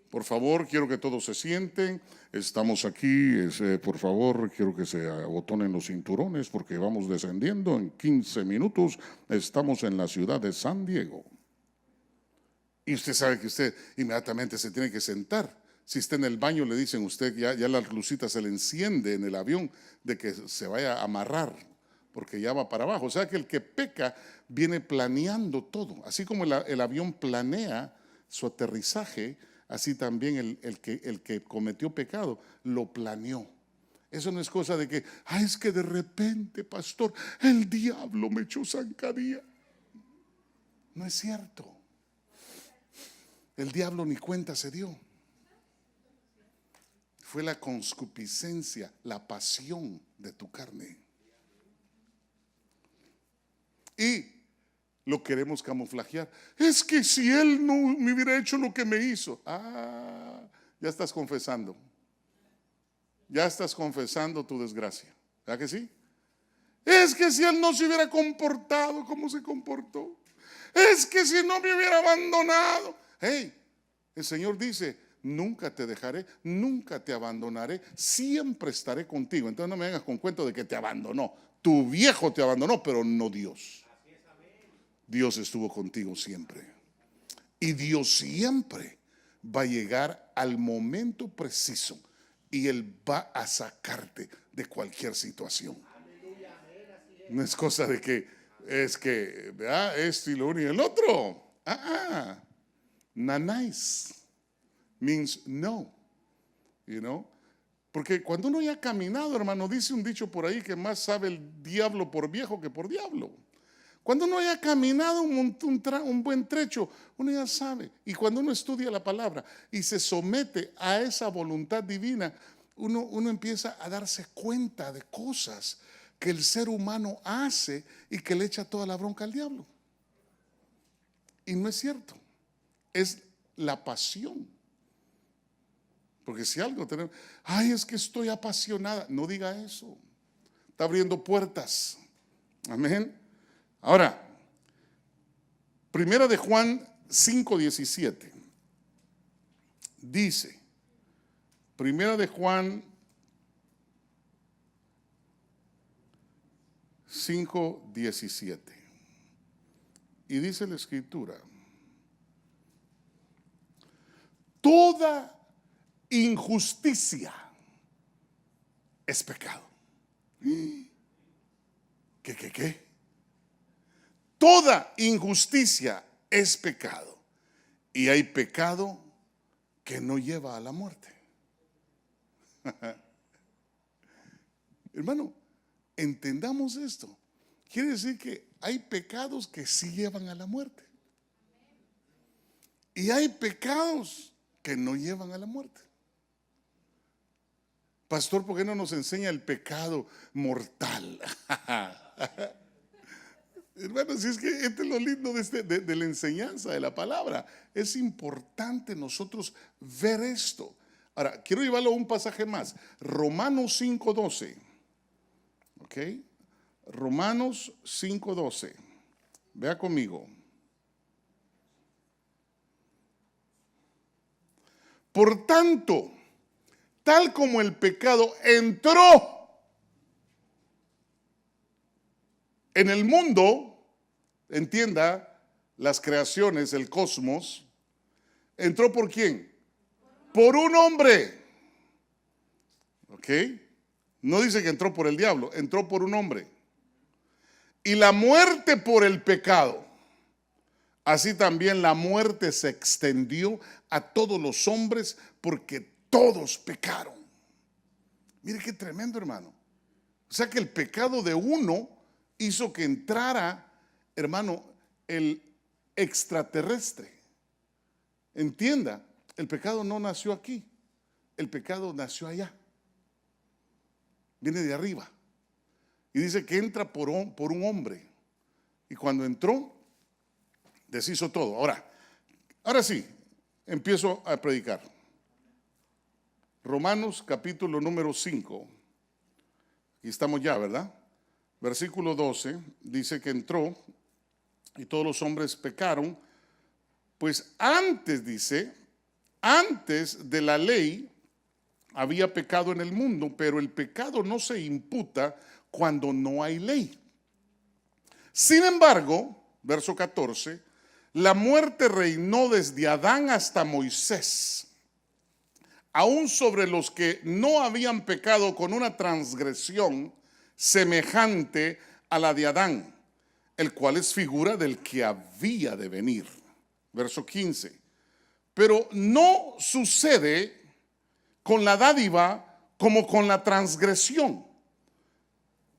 Por favor, quiero que todos se sienten. Estamos aquí, por favor, quiero que se abotonen los cinturones porque vamos descendiendo. En 15 minutos estamos en la ciudad de San Diego. Y usted sabe que usted inmediatamente se tiene que sentar. Si está en el baño le dicen usted, ya la lucita se le enciende en el avión de que se vaya a amarrar, porque ya va para abajo. O sea que el que peca viene planeando todo. Así como el avión planea su aterrizaje, así también el que cometió pecado lo planeó. Eso no es cosa de que, es que de repente, pastor, el diablo me echó zancadilla. No es cierto. El diablo ni cuenta se dio. Fue la concupiscencia, la pasión de tu carne. Y lo queremos camuflajear. Es que si él no me hubiera hecho lo que me hizo. Ya estás confesando. Ya estás confesando tu desgracia. ¿Verdad que sí? Es que si él no se hubiera comportado como se comportó. Es que si no me hubiera abandonado. Hey, el Señor dice, nunca te dejaré, nunca te abandonaré, siempre estaré contigo. Entonces no me vengas con cuento de que te abandonó. Tu viejo te abandonó, pero no Dios. Dios estuvo contigo siempre. Y Dios siempre va a llegar al momento preciso y Él va a sacarte de cualquier situación. No es cosa de que es que, ¿verdad? Esto y lo uno y el otro. Nice means no, you know. Porque cuando uno ya ha caminado, hermano, dice un dicho por ahí que más sabe el diablo por viejo que por diablo. Cuando uno ya ha caminado un buen trecho, uno ya sabe. Y cuando uno estudia la palabra y se somete a esa voluntad divina, uno empieza a darse cuenta de cosas que el ser humano hace y que le echa toda la bronca al diablo. Y no es cierto, es la pasión. Porque si algo tenemos, es que estoy apasionada, no diga eso. Está abriendo puertas. Amén. Ahora, 1 de Juan 5:17 dice, 1 de Juan 5:17, y dice la Escritura, toda injusticia es pecado. ¿Qué? toda injusticia es pecado. Y hay pecado que no lleva a la muerte. Hermano, entendamos esto. Quiere decir que hay pecados que sí llevan a la muerte. Y hay pecados que no llevan a la muerte. Pastor, ¿por qué no nos enseña el pecado mortal? Hermano, si es que este es lo lindo de la enseñanza de la palabra. Es importante nosotros ver esto. Ahora, quiero llevarlo a un pasaje más. Romanos 5:12. ¿Ok? Romanos 5:12. Vea conmigo. Por tanto, tal como el pecado entró en el mundo, entienda, las creaciones, el cosmos, ¿entró por quién? Por un hombre. ¿Ok? No dice que entró por el diablo, entró por un hombre. Y la muerte por el pecado. Así también la muerte se extendió a todos los hombres porque todos pecaron. Mire qué tremendo, hermano. O sea que el pecado de uno hizo que entrara, hermano, el extraterrestre. Entienda, el pecado no nació aquí, el pecado nació allá. Viene de arriba. Y dice que entra por un hombre. Y cuando entró, deshizo todo. Ahora sí, empiezo a predicar. Romanos capítulo número 5. Aquí estamos ya, ¿verdad? Versículo 12 dice que entró y todos los hombres pecaron. Pues antes, dice, antes de la ley había pecado en el mundo, pero el pecado no se imputa cuando no hay ley. Sin embargo, verso 14, la muerte reinó desde Adán hasta Moisés, aún sobre los que no habían pecado con una transgresión semejante a la de Adán, el cual es figura del que había de venir. Verso 15. Pero no sucede con la dádiva como con la transgresión.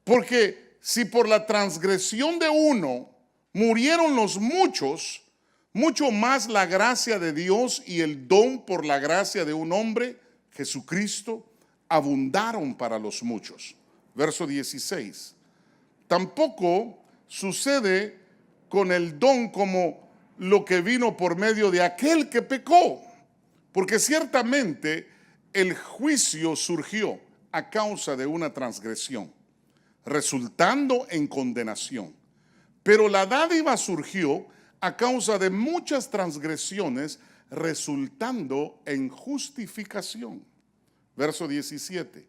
Porque si por la transgresión de uno murieron los muchos, mucho más la gracia de Dios y el don por la gracia de un hombre, Jesucristo, abundaron para los muchos. Verso 16. Tampoco sucede con el don como lo que vino por medio de aquel que pecó, porque ciertamente el juicio surgió a causa de una transgresión, resultando en condenación. Pero la dádiva surgió a causa de muchas transgresiones, resultando en justificación. Verso 17.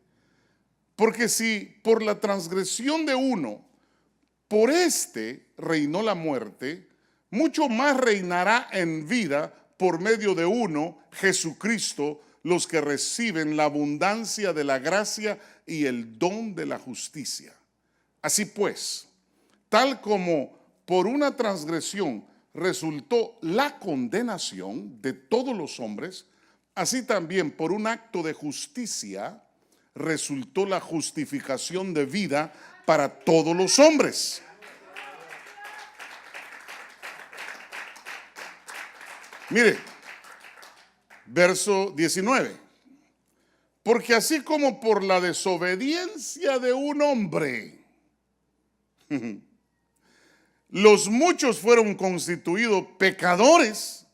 Porque si por la transgresión de uno, por este reinó la muerte, mucho más reinará en vida por medio de uno, Jesucristo, los que reciben la abundancia de la gracia y el don de la justicia. Así pues, tal como por una transgresión resultó la condenación de todos los hombres, así también por un acto de justicia resultó la justificación de vida para todos los hombres. Mire, verso 19. Porque así como por la desobediencia de un hombre, los muchos fueron constituidos pecadores,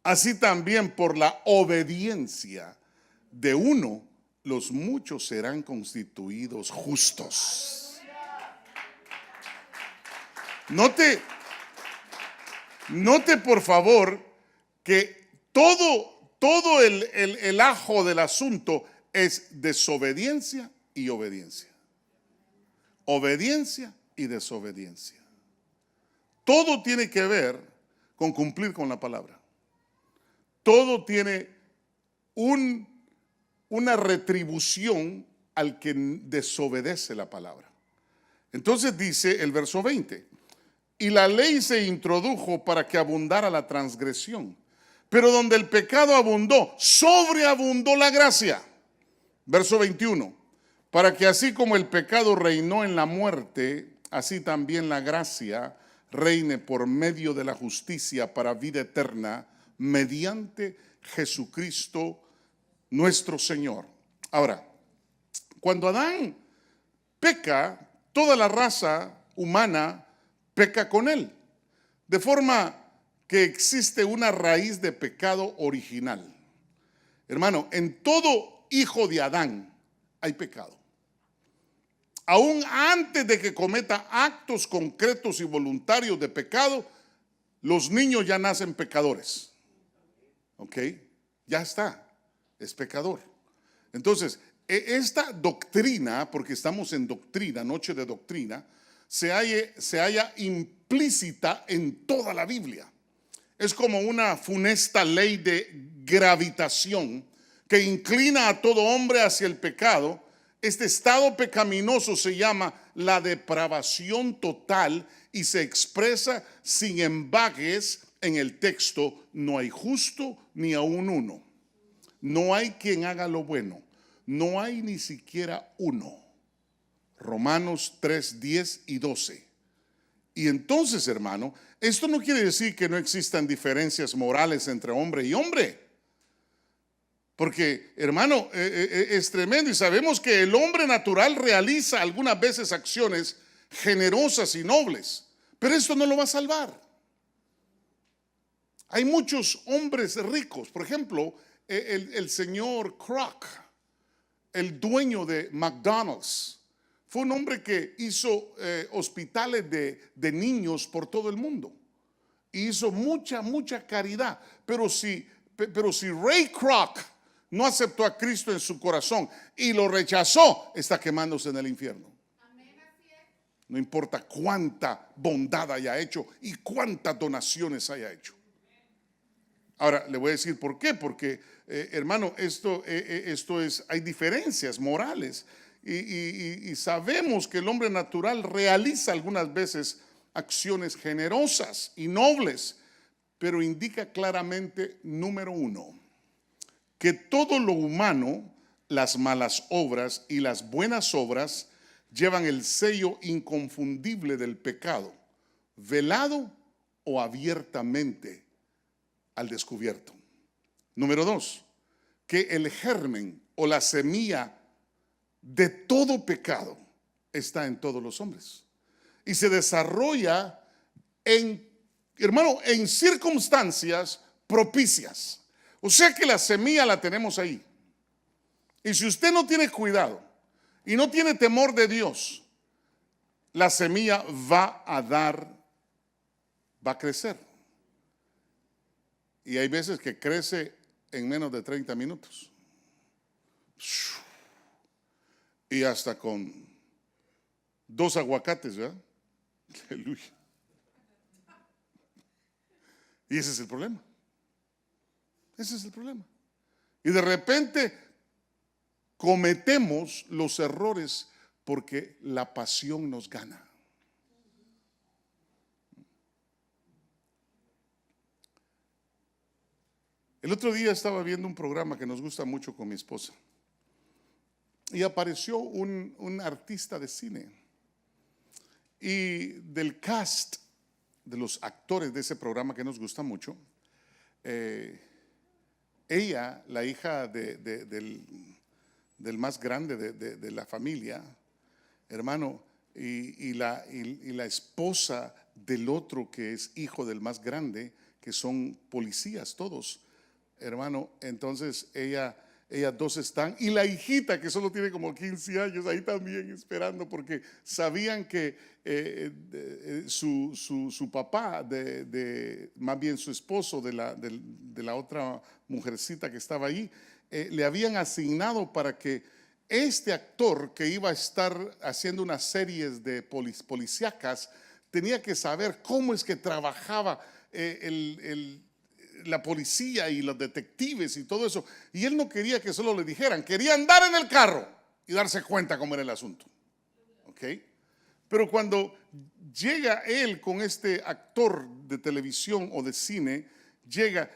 así también por la obediencia de uno, los muchos serán constituidos justos. Note por favor que todo el ajo del asunto es desobediencia y obediencia. Obediencia y desobediencia. Todo tiene que ver con cumplir con la palabra. Todo tiene una retribución al que desobedece la palabra. Entonces dice el verso 20, y la ley se introdujo para que abundara la transgresión. Pero donde el pecado abundó, sobreabundó la gracia. Verso 21. Para que así como el pecado reinó en la muerte, así también la gracia reine por medio de la justicia para vida eterna, mediante Jesucristo nuestro Señor. Ahora, cuando Adán peca, toda la raza humana peca con él, de forma que existe una raíz de pecado original. Hermano, en todo hijo de Adán hay pecado. Aún antes de que cometa actos concretos y voluntarios de pecado, los niños ya nacen pecadores. ¿Ok? Ya está, es pecador. Entonces, esta doctrina, porque estamos en doctrina, noche de doctrina, se halla implícita en toda la Biblia. Es como una funesta ley de gravitación que inclina a todo hombre hacia el pecado. Este estado pecaminoso se llama la depravación total y se expresa sin embagues en el texto: no hay justo ni aún uno. No hay quien haga lo bueno. No hay ni siquiera uno. Romanos 3, 10 y 12. Y entonces, hermano, esto no quiere decir que no existan diferencias morales entre hombre y hombre. Porque, hermano, es tremendo, y sabemos que el hombre natural realiza algunas veces acciones generosas y nobles, pero esto no lo va a salvar. Hay muchos hombres ricos, por ejemplo, el señor Kroc, el dueño de McDonald's, fue un hombre que hizo hospitales de niños por todo el mundo. Y hizo mucha caridad. Pero si Ray Kroc no aceptó a Cristo en su corazón y lo rechazó, está quemándose en el infierno. No importa cuánta bondad haya hecho y cuántas donaciones haya hecho. Ahora, le voy a decir por qué. Porque, hermano, esto es, hay diferencias morales. Y sabemos que el hombre natural realiza algunas veces acciones generosas y nobles, pero indica claramente, número uno, que todo lo humano, las malas obras y las buenas obras, llevan el sello inconfundible del pecado, velado o abiertamente al descubierto. Número dos, que el germen o la semilla de todo pecado está en todos los hombres y se desarrolla en circunstancias propicias. O sea que la semilla la tenemos ahí. Y si usted no tiene cuidado y no tiene temor de Dios, la semilla va a crecer. Y hay veces que crece en menos de 30 minutos. Y hasta con 2 aguacates, ¿verdad? Aleluya. Y ese es el problema. Ese es el problema. Y de repente cometemos los errores porque la pasión nos gana. El otro día estaba viendo un programa que nos gusta mucho con mi esposa. Y apareció un artista de cine. Y del cast, de los actores de ese programa que nos gusta mucho, ella, la hija del más grande de la familia, hermano, y la esposa del otro que es hijo del más grande, que son policías todos, hermano. Entonces ellas dos están, y la hijita que solo tiene como 15 años ahí también esperando, porque sabían que su papá, más bien su esposo de la otra mujercita que estaba ahí, le habían asignado para que este actor que iba a estar haciendo unas series de policíacas tenía que saber cómo es que trabajaba la policía y los detectives y todo eso. Y él no quería que solo le dijeran, quería andar en el carro y darse cuenta cómo era el asunto. ¿Ok? Pero cuando llega él con este actor de televisión o de cine, llega,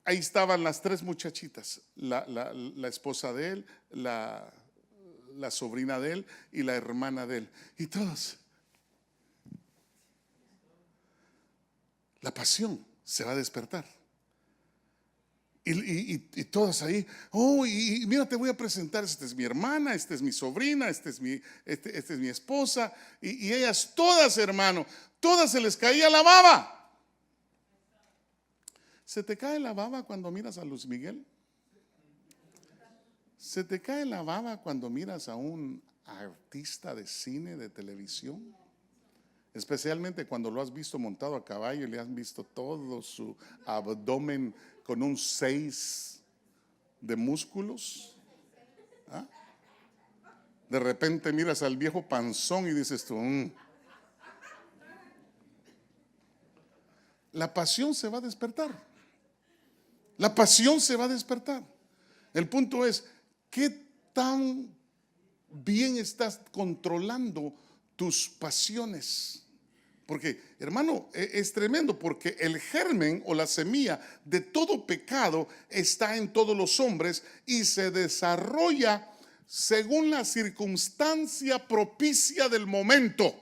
ahí estaban las tres muchachitas, la esposa de él, la sobrina de él y la hermana de él, y todos. La pasión se va a despertar. Y todas ahí, oh, y mira, te voy a presentar, esta es mi hermana, esta es mi sobrina, esta es mi esposa, y ellas todas, hermano, todas se les caía la baba. ¿Se te cae la baba cuando miras a Luis Miguel? ¿Se te cae la baba cuando miras a un artista de cine, de televisión? Especialmente cuando lo has visto montado a caballo y le has visto todo su abdomen con un 6 de músculos. ¿Ah? De repente miras al viejo panzón y dices tú, La pasión se va a despertar. La pasión se va a despertar. El punto es, ¿qué tan bien estás controlando tus pasiones? Porque, hermano, es tremendo, porque el germen o la semilla de todo pecado está en todos los hombres y se desarrolla según la circunstancia propicia del momento.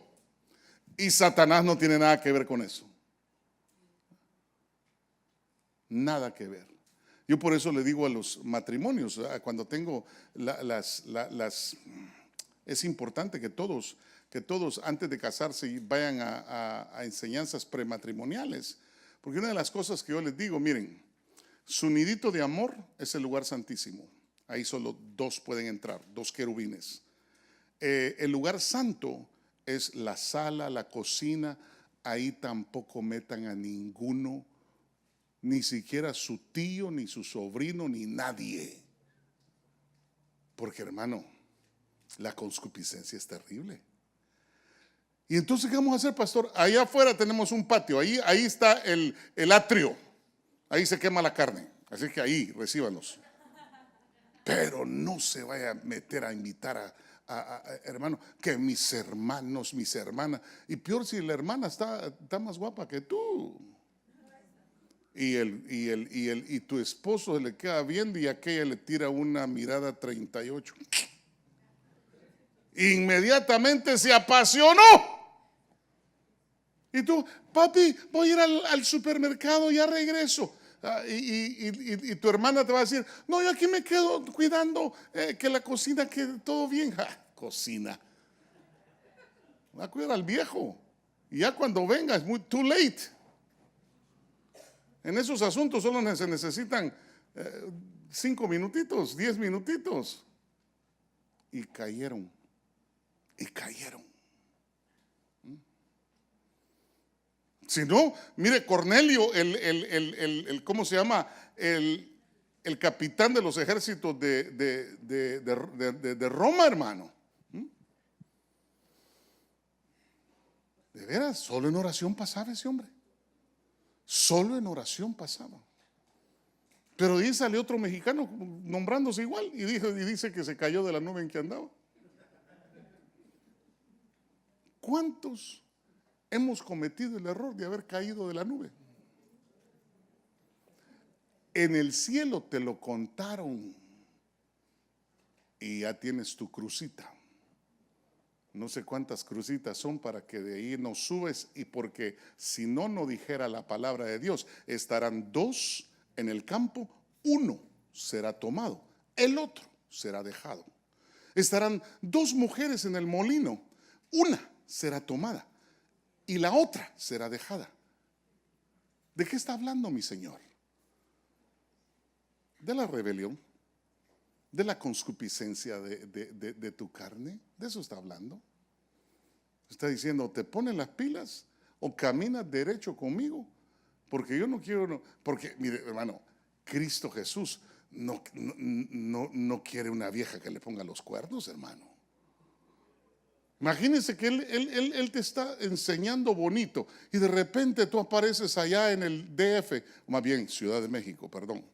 Y Satanás no tiene nada que ver con eso. Nada que ver. Yo por eso le digo a los matrimonios, cuando tengo es importante que todos antes de casarse vayan a enseñanzas prematrimoniales, porque una de las cosas que yo les digo, miren, su nidito de amor es el lugar santísimo, ahí solo 2 pueden entrar, 2 querubines. El lugar santo es la sala, la cocina, ahí tampoco metan a ninguno, ni siquiera su tío, ni su sobrino, ni nadie, porque, hermano, la concupiscencia es terrible. Y entonces, ¿qué vamos a hacer, pastor? Allá afuera tenemos un patio, ahí está el atrio, ahí se quema la carne, así que ahí recíbanos. Pero no se vaya a meter a invitar hermano, que mis hermanos, mis hermanas, y peor si la hermana está más guapa que tú. Y tu esposo se le queda viendo y aquella le tira una mirada 38. Inmediatamente se apasionó. Y tú, papi, voy a ir al supermercado, ya regreso. Y tu hermana te va a decir, no, yo aquí me quedo cuidando que la cocina quede todo bien. Cocina. Va a cuidar al viejo. Y ya cuando venga es muy too late. En esos asuntos solo se necesitan 5 minutitos, 10 minutitos. Y cayeron. Si no, mire, Cornelio, ¿cómo se llama? El capitán de los ejércitos de Roma, hermano. De veras, solo en oración pasaba ese hombre. Solo en oración pasaba. Pero ahí salió otro mexicano nombrándose igual y dice que se cayó de la nube en que andaba. ¿Cuántos hemos cometido el error de haber caído de la nube? En el cielo te lo contaron y ya tienes tu crucita. No sé cuántas crucitas son para que de ahí no subes, y porque si no dijera la palabra de Dios, estarán 2 en el campo, 1 será tomado, el otro será dejado. Estarán 2 mujeres en el molino, una será tomada y la otra será dejada. ¿De qué está hablando mi Señor? De la rebelión, de la concupiscencia de tu carne. De eso está hablando. Está diciendo, te pones las pilas o caminas derecho conmigo, porque yo no quiero, porque mire, hermano, Cristo Jesús no quiere una vieja que le ponga los cuernos, hermano. Imagínense que él te está enseñando bonito y de repente tú apareces allá en el DF, más bien Ciudad de México, perdón.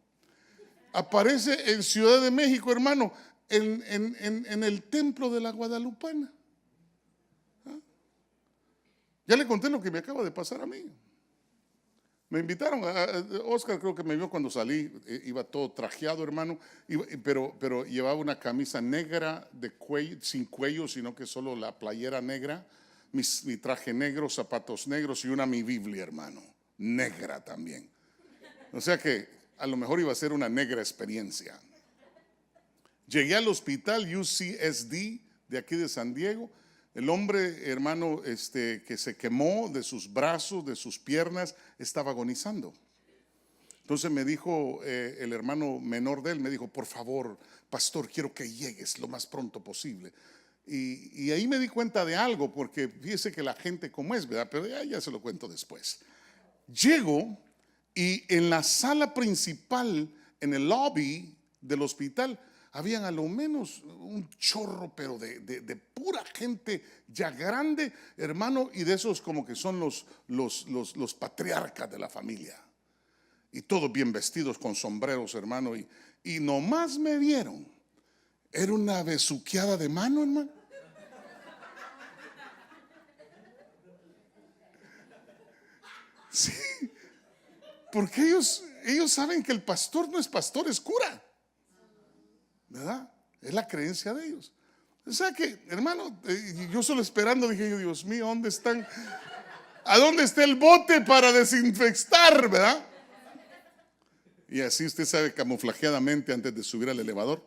Aparece en Ciudad de México, hermano, en el templo de la Guadalupana. Ya le conté lo que me acaba de pasar a mí. Me invitaron, Oscar creo que me vio cuando salí, iba todo trajeado, hermano, pero llevaba una camisa negra de cuello, sin cuello, sino que solo la playera negra, mi traje negro, zapatos negros y mi Biblia, hermano, negra también. O sea que a lo mejor iba a ser una negra experiencia. Llegué al hospital UCSD de aquí de San Diego. El hombre, hermano, que se quemó de sus brazos, de sus piernas, estaba agonizando. Entonces me dijo el hermano menor de él, me dijo, por favor, pastor, quiero que llegues lo más pronto posible. Y ahí me di cuenta de algo, porque fíjese que la gente como es, ¿verdad? Pero ya se lo cuento después. Llego y en la sala principal, en el lobby del hospital, habían a lo menos un chorro, pero de pura gente ya grande, hermano, y de esos como que son los patriarcas de la familia. Y todos bien vestidos con sombreros, hermano, y nomás me vieron. Era una besuqueada de mano, hermano. Sí, porque ellos saben que el pastor no es pastor, es cura, ¿verdad? Es la creencia de ellos. O sea que, hermano, yo solo esperando, dije yo, Dios mío, ¿dónde están? ¿A dónde está el bote para desinfectar, verdad? Y así usted sabe, camuflajeadamente, antes de subir al elevador,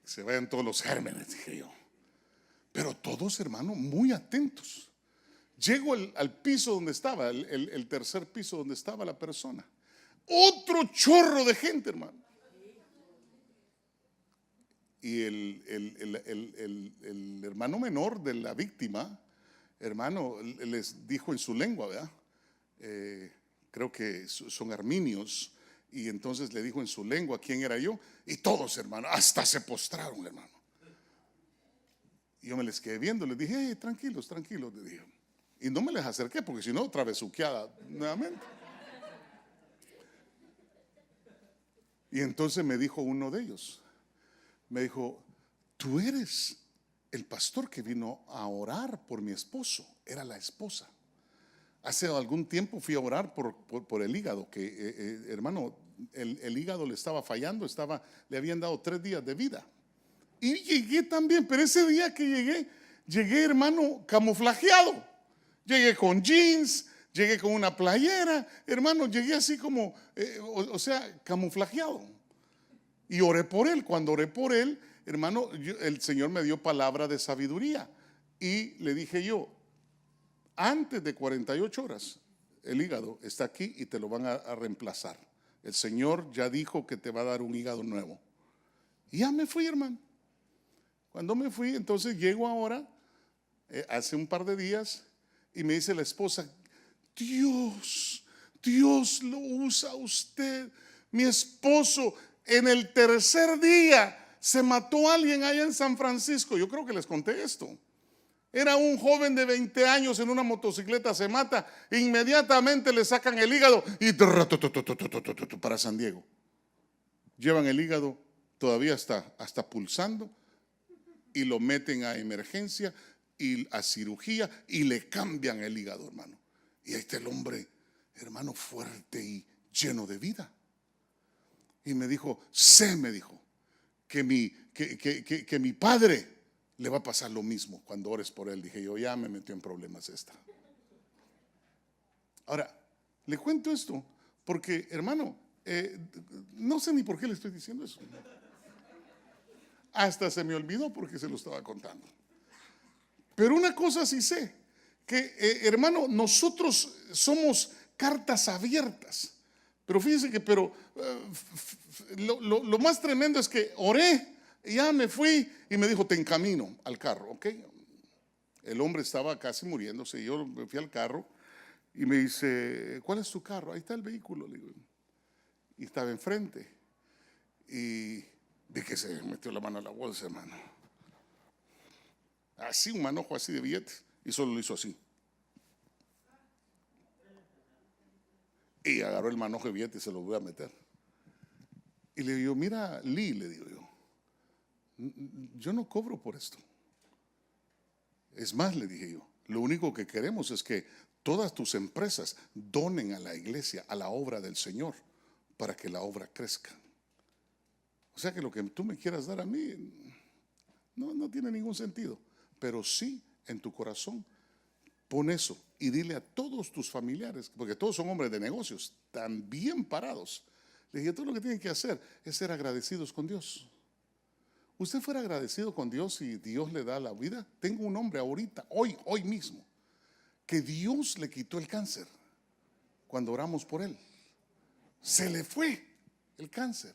se vayan todos los gérmenes, dije yo. Pero todos, hermano, muy atentos. Llego al piso donde estaba, el tercer piso donde estaba la persona. Otro chorro de gente, hermano. Y el hermano menor de la víctima, hermano, les dijo en su lengua, ¿verdad? Creo que son arminios. Y entonces le dijo en su lengua quién era yo. Y todos, hermano, hasta se postraron, hermano. Y yo me les quedé viendo, les dije, hey, tranquilos, tranquilos, le dije. Y no me les acerqué porque si no, otra vez besuqueada nuevamente. Y entonces me dijo uno de ellos, me dijo, tú eres el pastor que vino a orar por mi esposo. Era la esposa. Hace algún tiempo fui a orar por el hígado, que hermano, el hígado le estaba fallando, le habían dado 3 días de vida. Y llegué también, pero ese día que llegué, hermano, camuflajeado. Llegué con jeans, llegué con una playera, hermano, llegué así como, o sea, camuflajeado. Y oré por él. Cuando oré por él, hermano, el Señor me dio palabra de sabiduría. Y le dije yo, antes de 48 horas, el hígado está aquí y te lo van a reemplazar. El Señor ya dijo que te va a dar un hígado nuevo. Y ya me fui, hermano. Cuando me fui, entonces llego ahora, hace un par de días, y me dice la esposa, Dios lo usa a usted. Mi esposo en el tercer día se mató a alguien allá en San Francisco. Yo creo que les conté esto. Era un joven de 20 años en una motocicleta, se mata, inmediatamente le sacan el hígado y para San Diego. Llevan el hígado, todavía hasta pulsando, y lo meten a emergencia y a cirugía y le cambian el hígado, hermano. Y ahí está el hombre, hermano, fuerte y lleno de vida. Y me dijo, me dijo, que mi padre le va a pasar lo mismo cuando ores por él. Dije yo, ya me metió en problemas esta. Ahora, le cuento esto porque, hermano, no sé ni por qué le estoy diciendo eso. Hasta se me olvidó porque se lo estaba contando. Pero una cosa sí sé, que hermano, nosotros somos cartas abiertas. Pero fíjense que, lo más tremendo es que oré, y ya me fui y me dijo, te encamino al carro, ¿ok? El hombre estaba casi muriéndose, yo me fui al carro y me dice, ¿cuál es tu carro? Ahí está el vehículo, le digo. Y estaba enfrente. Y de que se metió la mano a la bolsa, hermano. Así, un manojo así de billetes. Y solo lo hizo así. Y agarró el manojo de billetes y se lo voy a meter. Y le digo, mira, Lee, le digo yo no cobro por esto. Es más, le dije yo, lo único que queremos es que todas tus empresas donen a la iglesia, a la obra del Señor, para que la obra crezca. O sea que lo que tú me quieras dar a mí no tiene ningún sentido. Pero sí, en tu corazón, pon eso y dile a todos tus familiares, porque todos son hombres de negocios, tan bien parados. Le dije, todo lo que tienen que hacer es ser agradecidos con Dios. ¿Usted fuera agradecido con Dios y Dios le da la vida? Tengo un hombre ahorita, hoy mismo, que Dios le quitó el cáncer cuando oramos por él. Se le fue el cáncer.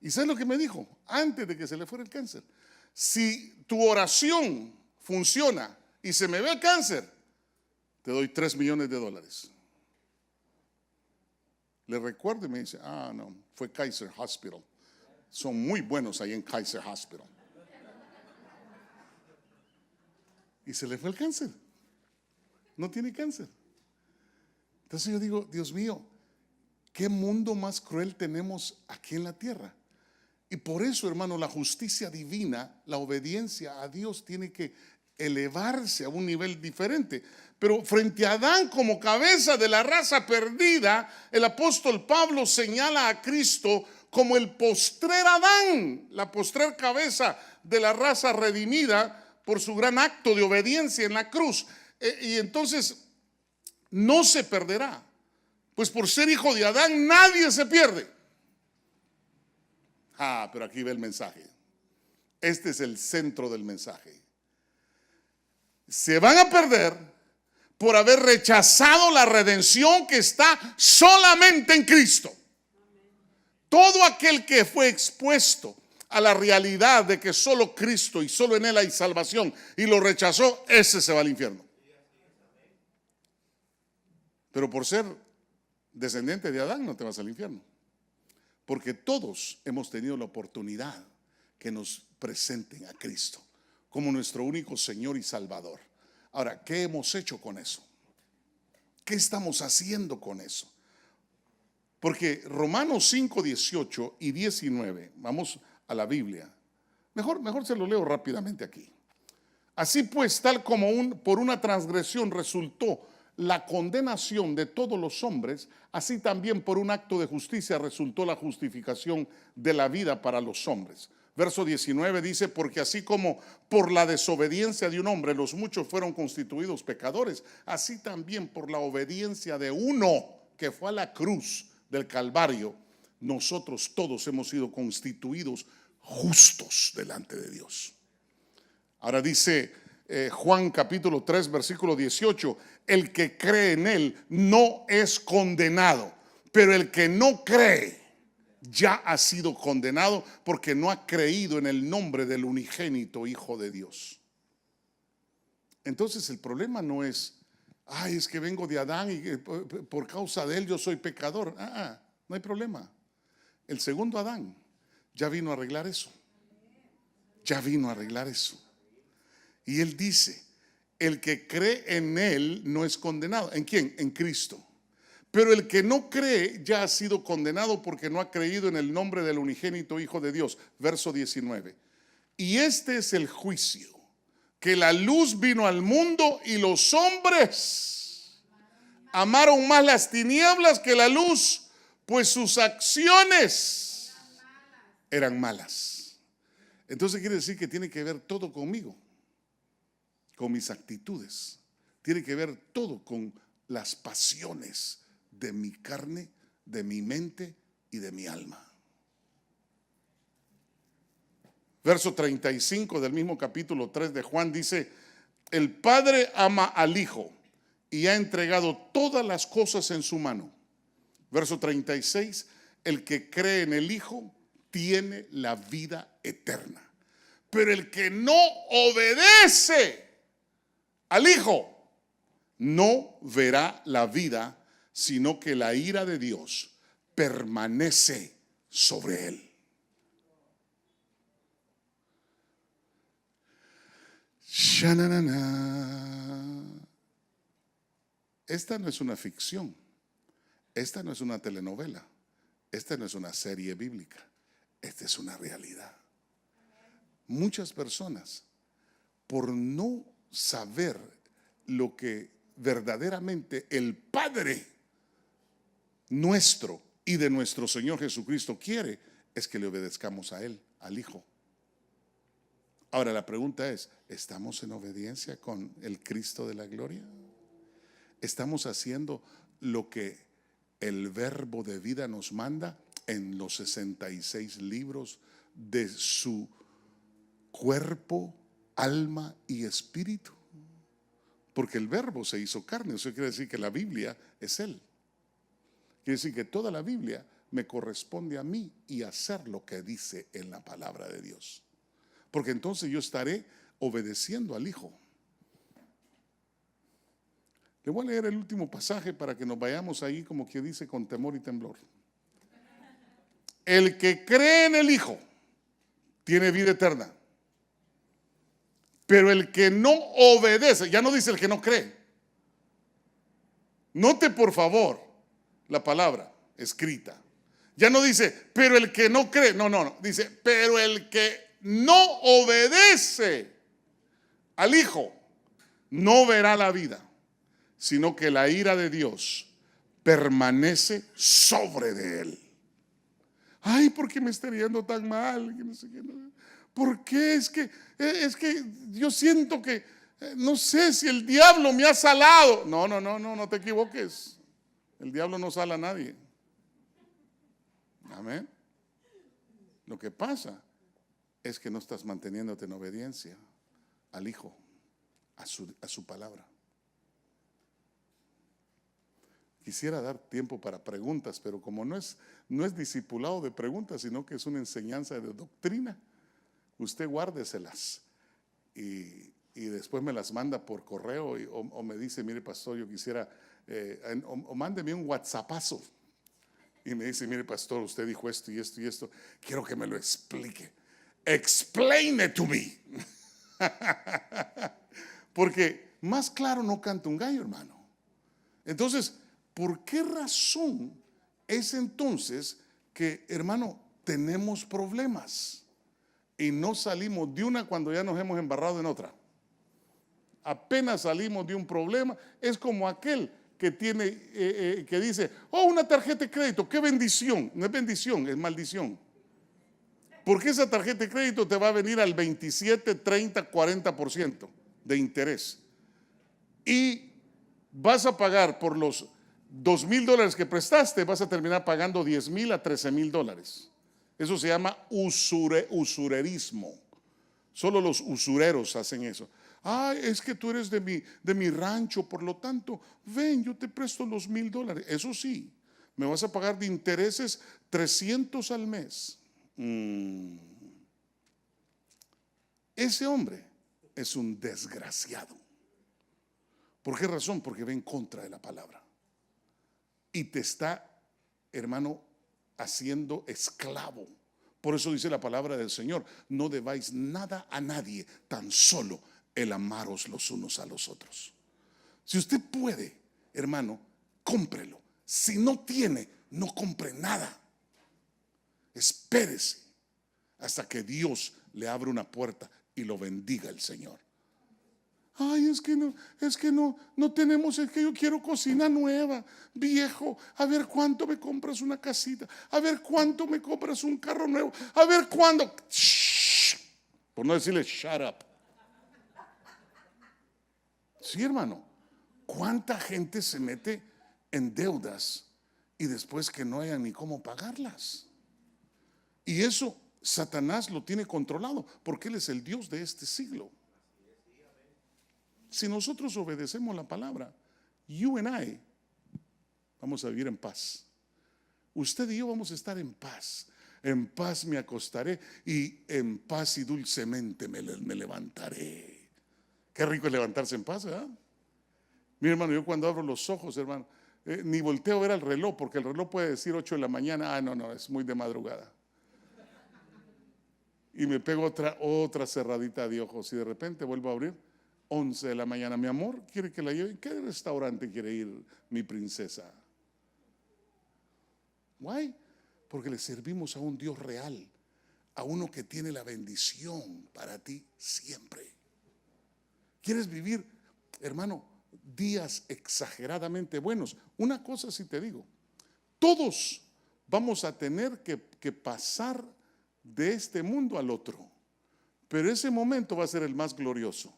¿Y sabes lo que me dijo? Antes de que se le fuera el cáncer. Si tu oración funciona y se me ve el cáncer, te doy $3 millones. Le recuerdo y me dice, no, fue Kaiser Hospital. Son muy buenos ahí en Kaiser Hospital. Y se le fue el cáncer. No tiene cáncer. Entonces yo digo, Dios mío, ¿qué mundo más cruel tenemos aquí en la tierra? Y por eso, hermano, la justicia divina, la obediencia a Dios tiene que elevarse a un nivel diferente. Pero frente a Adán como cabeza de la raza perdida, el apóstol Pablo señala a Cristo como el postrer Adán, la postrer cabeza de la raza redimida por su gran acto de obediencia en la cruz. Y entonces no se perderá, pues por ser hijo de Adán nadie se pierde. Pero aquí ve el mensaje. Este es el centro del mensaje. Se van a perder por haber rechazado la redención que está solamente en Cristo. Todo aquel que fue expuesto a la realidad de que solo Cristo y solo en Él hay salvación y lo rechazó, ese se va al infierno. Pero por ser descendiente de Adán no te vas al infierno. Porque todos hemos tenido la oportunidad que nos presenten a Cristo como nuestro único Señor y Salvador. Ahora, ¿qué hemos hecho con eso? ¿Qué estamos haciendo con eso? Porque Romanos 5, 18 y 19, vamos a la Biblia. Mejor se lo leo rápidamente aquí. Así pues, tal como por una transgresión resultó la condenación de todos los hombres, así también por un acto de justicia resultó la justificación de la vida para los hombres. Verso 19 dice, porque así como por la desobediencia de un hombre los muchos fueron constituidos pecadores, así también por la obediencia de uno que fue a la cruz del Calvario, nosotros todos hemos sido constituidos justos delante de Dios. Ahora dice Juan capítulo 3 versículo 18, el que cree en él no es condenado, pero el que no cree ya ha sido condenado porque no ha creído en el nombre del unigénito Hijo de Dios. Entonces el problema no es, es que vengo de Adán y por causa de él yo soy pecador. No hay problema. El segundo Adán ya vino a arreglar eso. Ya vino a arreglar eso. Y él dice, el que cree en él no es condenado. ¿En quién? En Cristo. Pero el que no cree ya ha sido condenado porque no ha creído en el nombre del unigénito Hijo de Dios. Verso 19. Y este es el juicio, que la luz vino al mundo y los hombres amaron más las tinieblas que la luz, pues sus acciones eran malas. Entonces quiere decir que tiene que ver todo conmigo, con mis actitudes. Tiene que ver todo con las pasiones de mi carne, de mi mente y de mi alma. Verso 35 del mismo capítulo 3 de Juan dice, el Padre ama al Hijo y ha entregado todas las cosas en su mano. Verso 36, el que cree en el Hijo tiene la vida eterna. Pero el que no obedece al Hijo no verá la vida, sino que la ira de Dios permanece sobre él. Esta no es una ficción, esta no es una telenovela, esta no es una serie bíblica, esta es una realidad. Muchas personas, por no saber lo que verdaderamente el Padre nuestro y de nuestro Señor Jesucristo quiere, es que le obedezcamos a Él, al Hijo. Ahora la pregunta es, ¿estamos en obediencia con el Cristo de la gloria? ¿Estamos haciendo lo que el verbo de vida nos manda en los 66 libros de su cuerpo, alma y espíritu? Porque el verbo se hizo carne. Eso quiere decir que la Biblia es Él. Quiere decir que toda la Biblia me corresponde a mí y hacer lo que dice en la palabra de Dios. Porque entonces yo estaré obedeciendo al Hijo. Le voy a leer el último pasaje para que nos vayamos ahí, como que dice, con temor y temblor. El que cree en el Hijo tiene vida eterna. Pero el que no obedece, ya no dice el que no cree. Note por favor la palabra escrita. Ya no dice, pero el que no cree. No. Dice, pero el que no obedece al Hijo no verá la vida, sino que la ira de Dios permanece sobre de él. Ay, ¿por qué me estaría yendo tan mal? No sé qué, no. ¿Por qué? Es que yo siento que no sé si el diablo me ha salado. No te equivoques. El diablo no sala a nadie. Amén. Lo que pasa es que no estás manteniéndote en obediencia al Hijo, a su palabra. Quisiera dar tiempo para preguntas, pero como no es discipulado de preguntas, sino que es una enseñanza de doctrina, usted guárdeselas y después me las manda por correo o me dice, mire pastor, yo quisiera, o mándeme un WhatsAppazo y me dice, mire pastor, usted dijo esto y esto y esto, quiero que me lo explique. Explain it to me. Porque más claro no canta un gallo, hermano. Entonces, ¿por qué razón es entonces que, hermano, tenemos problemas y no salimos de una cuando ya nos hemos embarrado en otra? Apenas salimos de un problema, es como aquel que tiene, que dice, oh, una tarjeta de crédito, qué bendición. No es bendición, es maldición. Porque esa tarjeta de crédito te va a venir al 27, 30, 40% de interés. Y vas a pagar por los $2,000 que prestaste, vas a terminar pagando $10,000 a $13,000. Eso se llama usurerismo. Solo los usureros hacen eso. Ah, es que tú eres de mi rancho, por lo tanto, ven, yo te presto los $1,000. Eso sí, me vas a pagar de intereses 300 al mes. Ese hombre es un desgraciado. ¿Por qué razón? Porque va en contra de la palabra y te está, hermano, haciendo esclavo. Por eso dice la palabra del Señor, no debáis nada a nadie, tan solo el amaros los unos a los otros. Si usted puede, hermano, cómprelo. Si no tiene, no compre nada. Espérese hasta que Dios le abra una puerta y lo bendiga el Señor. Ay, es que no tenemos, es que yo quiero cocina nueva, viejo, a ver cuánto me compras una casita, a ver cuánto me compras un carro nuevo, a ver cuándo, shh, por no decirle shut up. Sí, hermano, ¿cuánta gente se mete en deudas y después que no hayan ni cómo pagarlas? Y eso Satanás lo tiene controlado porque él es el Dios de este siglo. Si nosotros obedecemos la palabra, you and I vamos a vivir en paz. Usted y yo vamos a estar en paz. En paz me acostaré y en paz y dulcemente me levantaré. Qué rico es levantarse en paz, ¿verdad? Mira, hermano, yo cuando abro los ojos, hermano, ni volteo a ver al reloj, porque el reloj puede decir 8 de la mañana. Ah, no, es muy de madrugada. Y me pego otra cerradita de ojos y de repente vuelvo a abrir 11 de la mañana. Mi amor, ¿quiere que la lleve? ¿Qué restaurante quiere ir mi princesa? Why? Porque le servimos a un Dios real, a uno que tiene la bendición para ti siempre. ¿Quieres vivir, hermano, días exageradamente buenos? Una cosa sí te digo, todos vamos a tener que pasar de este mundo al otro, pero ese momento va a ser el más glorioso,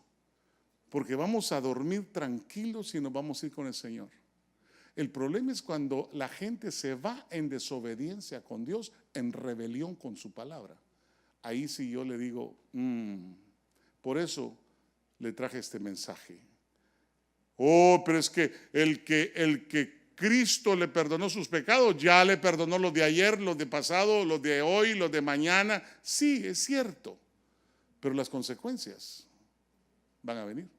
porque vamos a dormir tranquilos y nos vamos a ir con el Señor. El problema es cuando la gente se va en desobediencia con Dios, en rebelión con su palabra. Ahí sí yo le digo, por eso le traje este mensaje. Oh, pero es que el que Cristo le perdonó sus pecados, ya le perdonó los de ayer, los de pasado, los de hoy, los de mañana. Sí, es cierto, pero las consecuencias van a venir.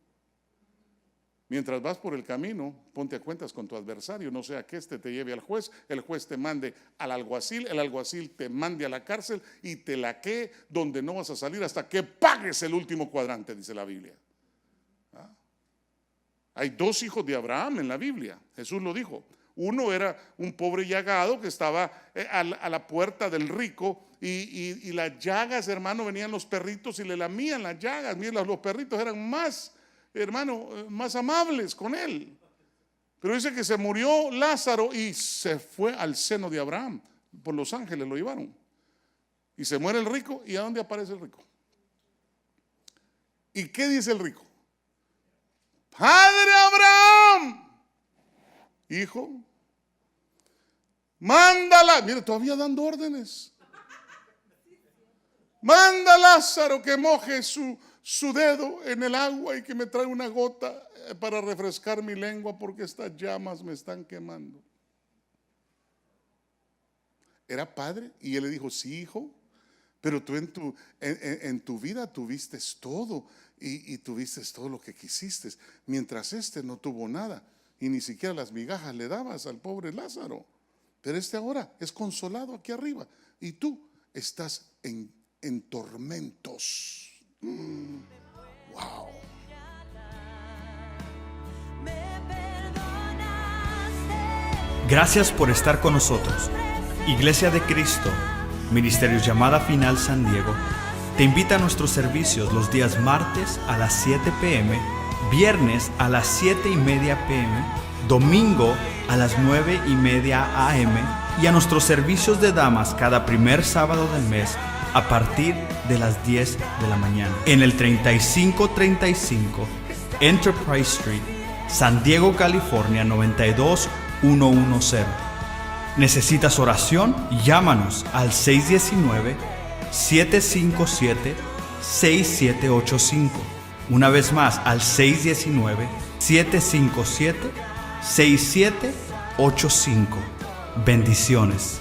Mientras vas por el camino, ponte a cuentas con tu adversario, no sea que este te lleve al juez, el juez te mande al alguacil, el alguacil te mande a la cárcel y te laquee donde no vas a salir hasta que pagues el último cuadrante, dice la Biblia. Hay 2 hijos de Abraham en la Biblia, Jesús lo dijo. Uno era un pobre llagado que estaba a la puerta del rico y las llagas, hermano, venían los perritos y le lamían las llagas. Miren, los perritos eran más, hermano, más amables con él. Pero dice que se murió Lázaro y se fue al seno de Abraham. Por los ángeles lo llevaron. Y se muere el rico. ¿Y a dónde aparece el rico? ¿Y qué dice el rico? Padre Abraham, hijo, mándala. Mire, todavía dando órdenes. Manda a Lázaro que moje su dedo en el agua y que me traiga una gota para refrescar mi lengua porque estas llamas me están quemando. Era padre y él le dijo, sí, hijo, pero tú en tu vida tuviste todo y tuviste todo lo que quisiste, mientras este no tuvo nada y ni siquiera las migajas le dabas al pobre Lázaro. Pero este ahora es consolado aquí arriba y tú estás en tormentos. Wow. Gracias por estar con nosotros. Iglesia de Cristo, Ministerios Llamada Final San Diego, te invita a nuestros servicios los días martes a las 7 p.m., viernes a las 7:30 p.m., domingo a las 9:30 a.m. y a nuestros servicios de damas cada primer sábado del mes a partir de las 10 de la mañana. En el 3535 Enterprise Street, San Diego, California 92110. ¿Necesitas oración? Llámanos al 619-757-6785. Una vez más, al 619-757-6785. Bendiciones.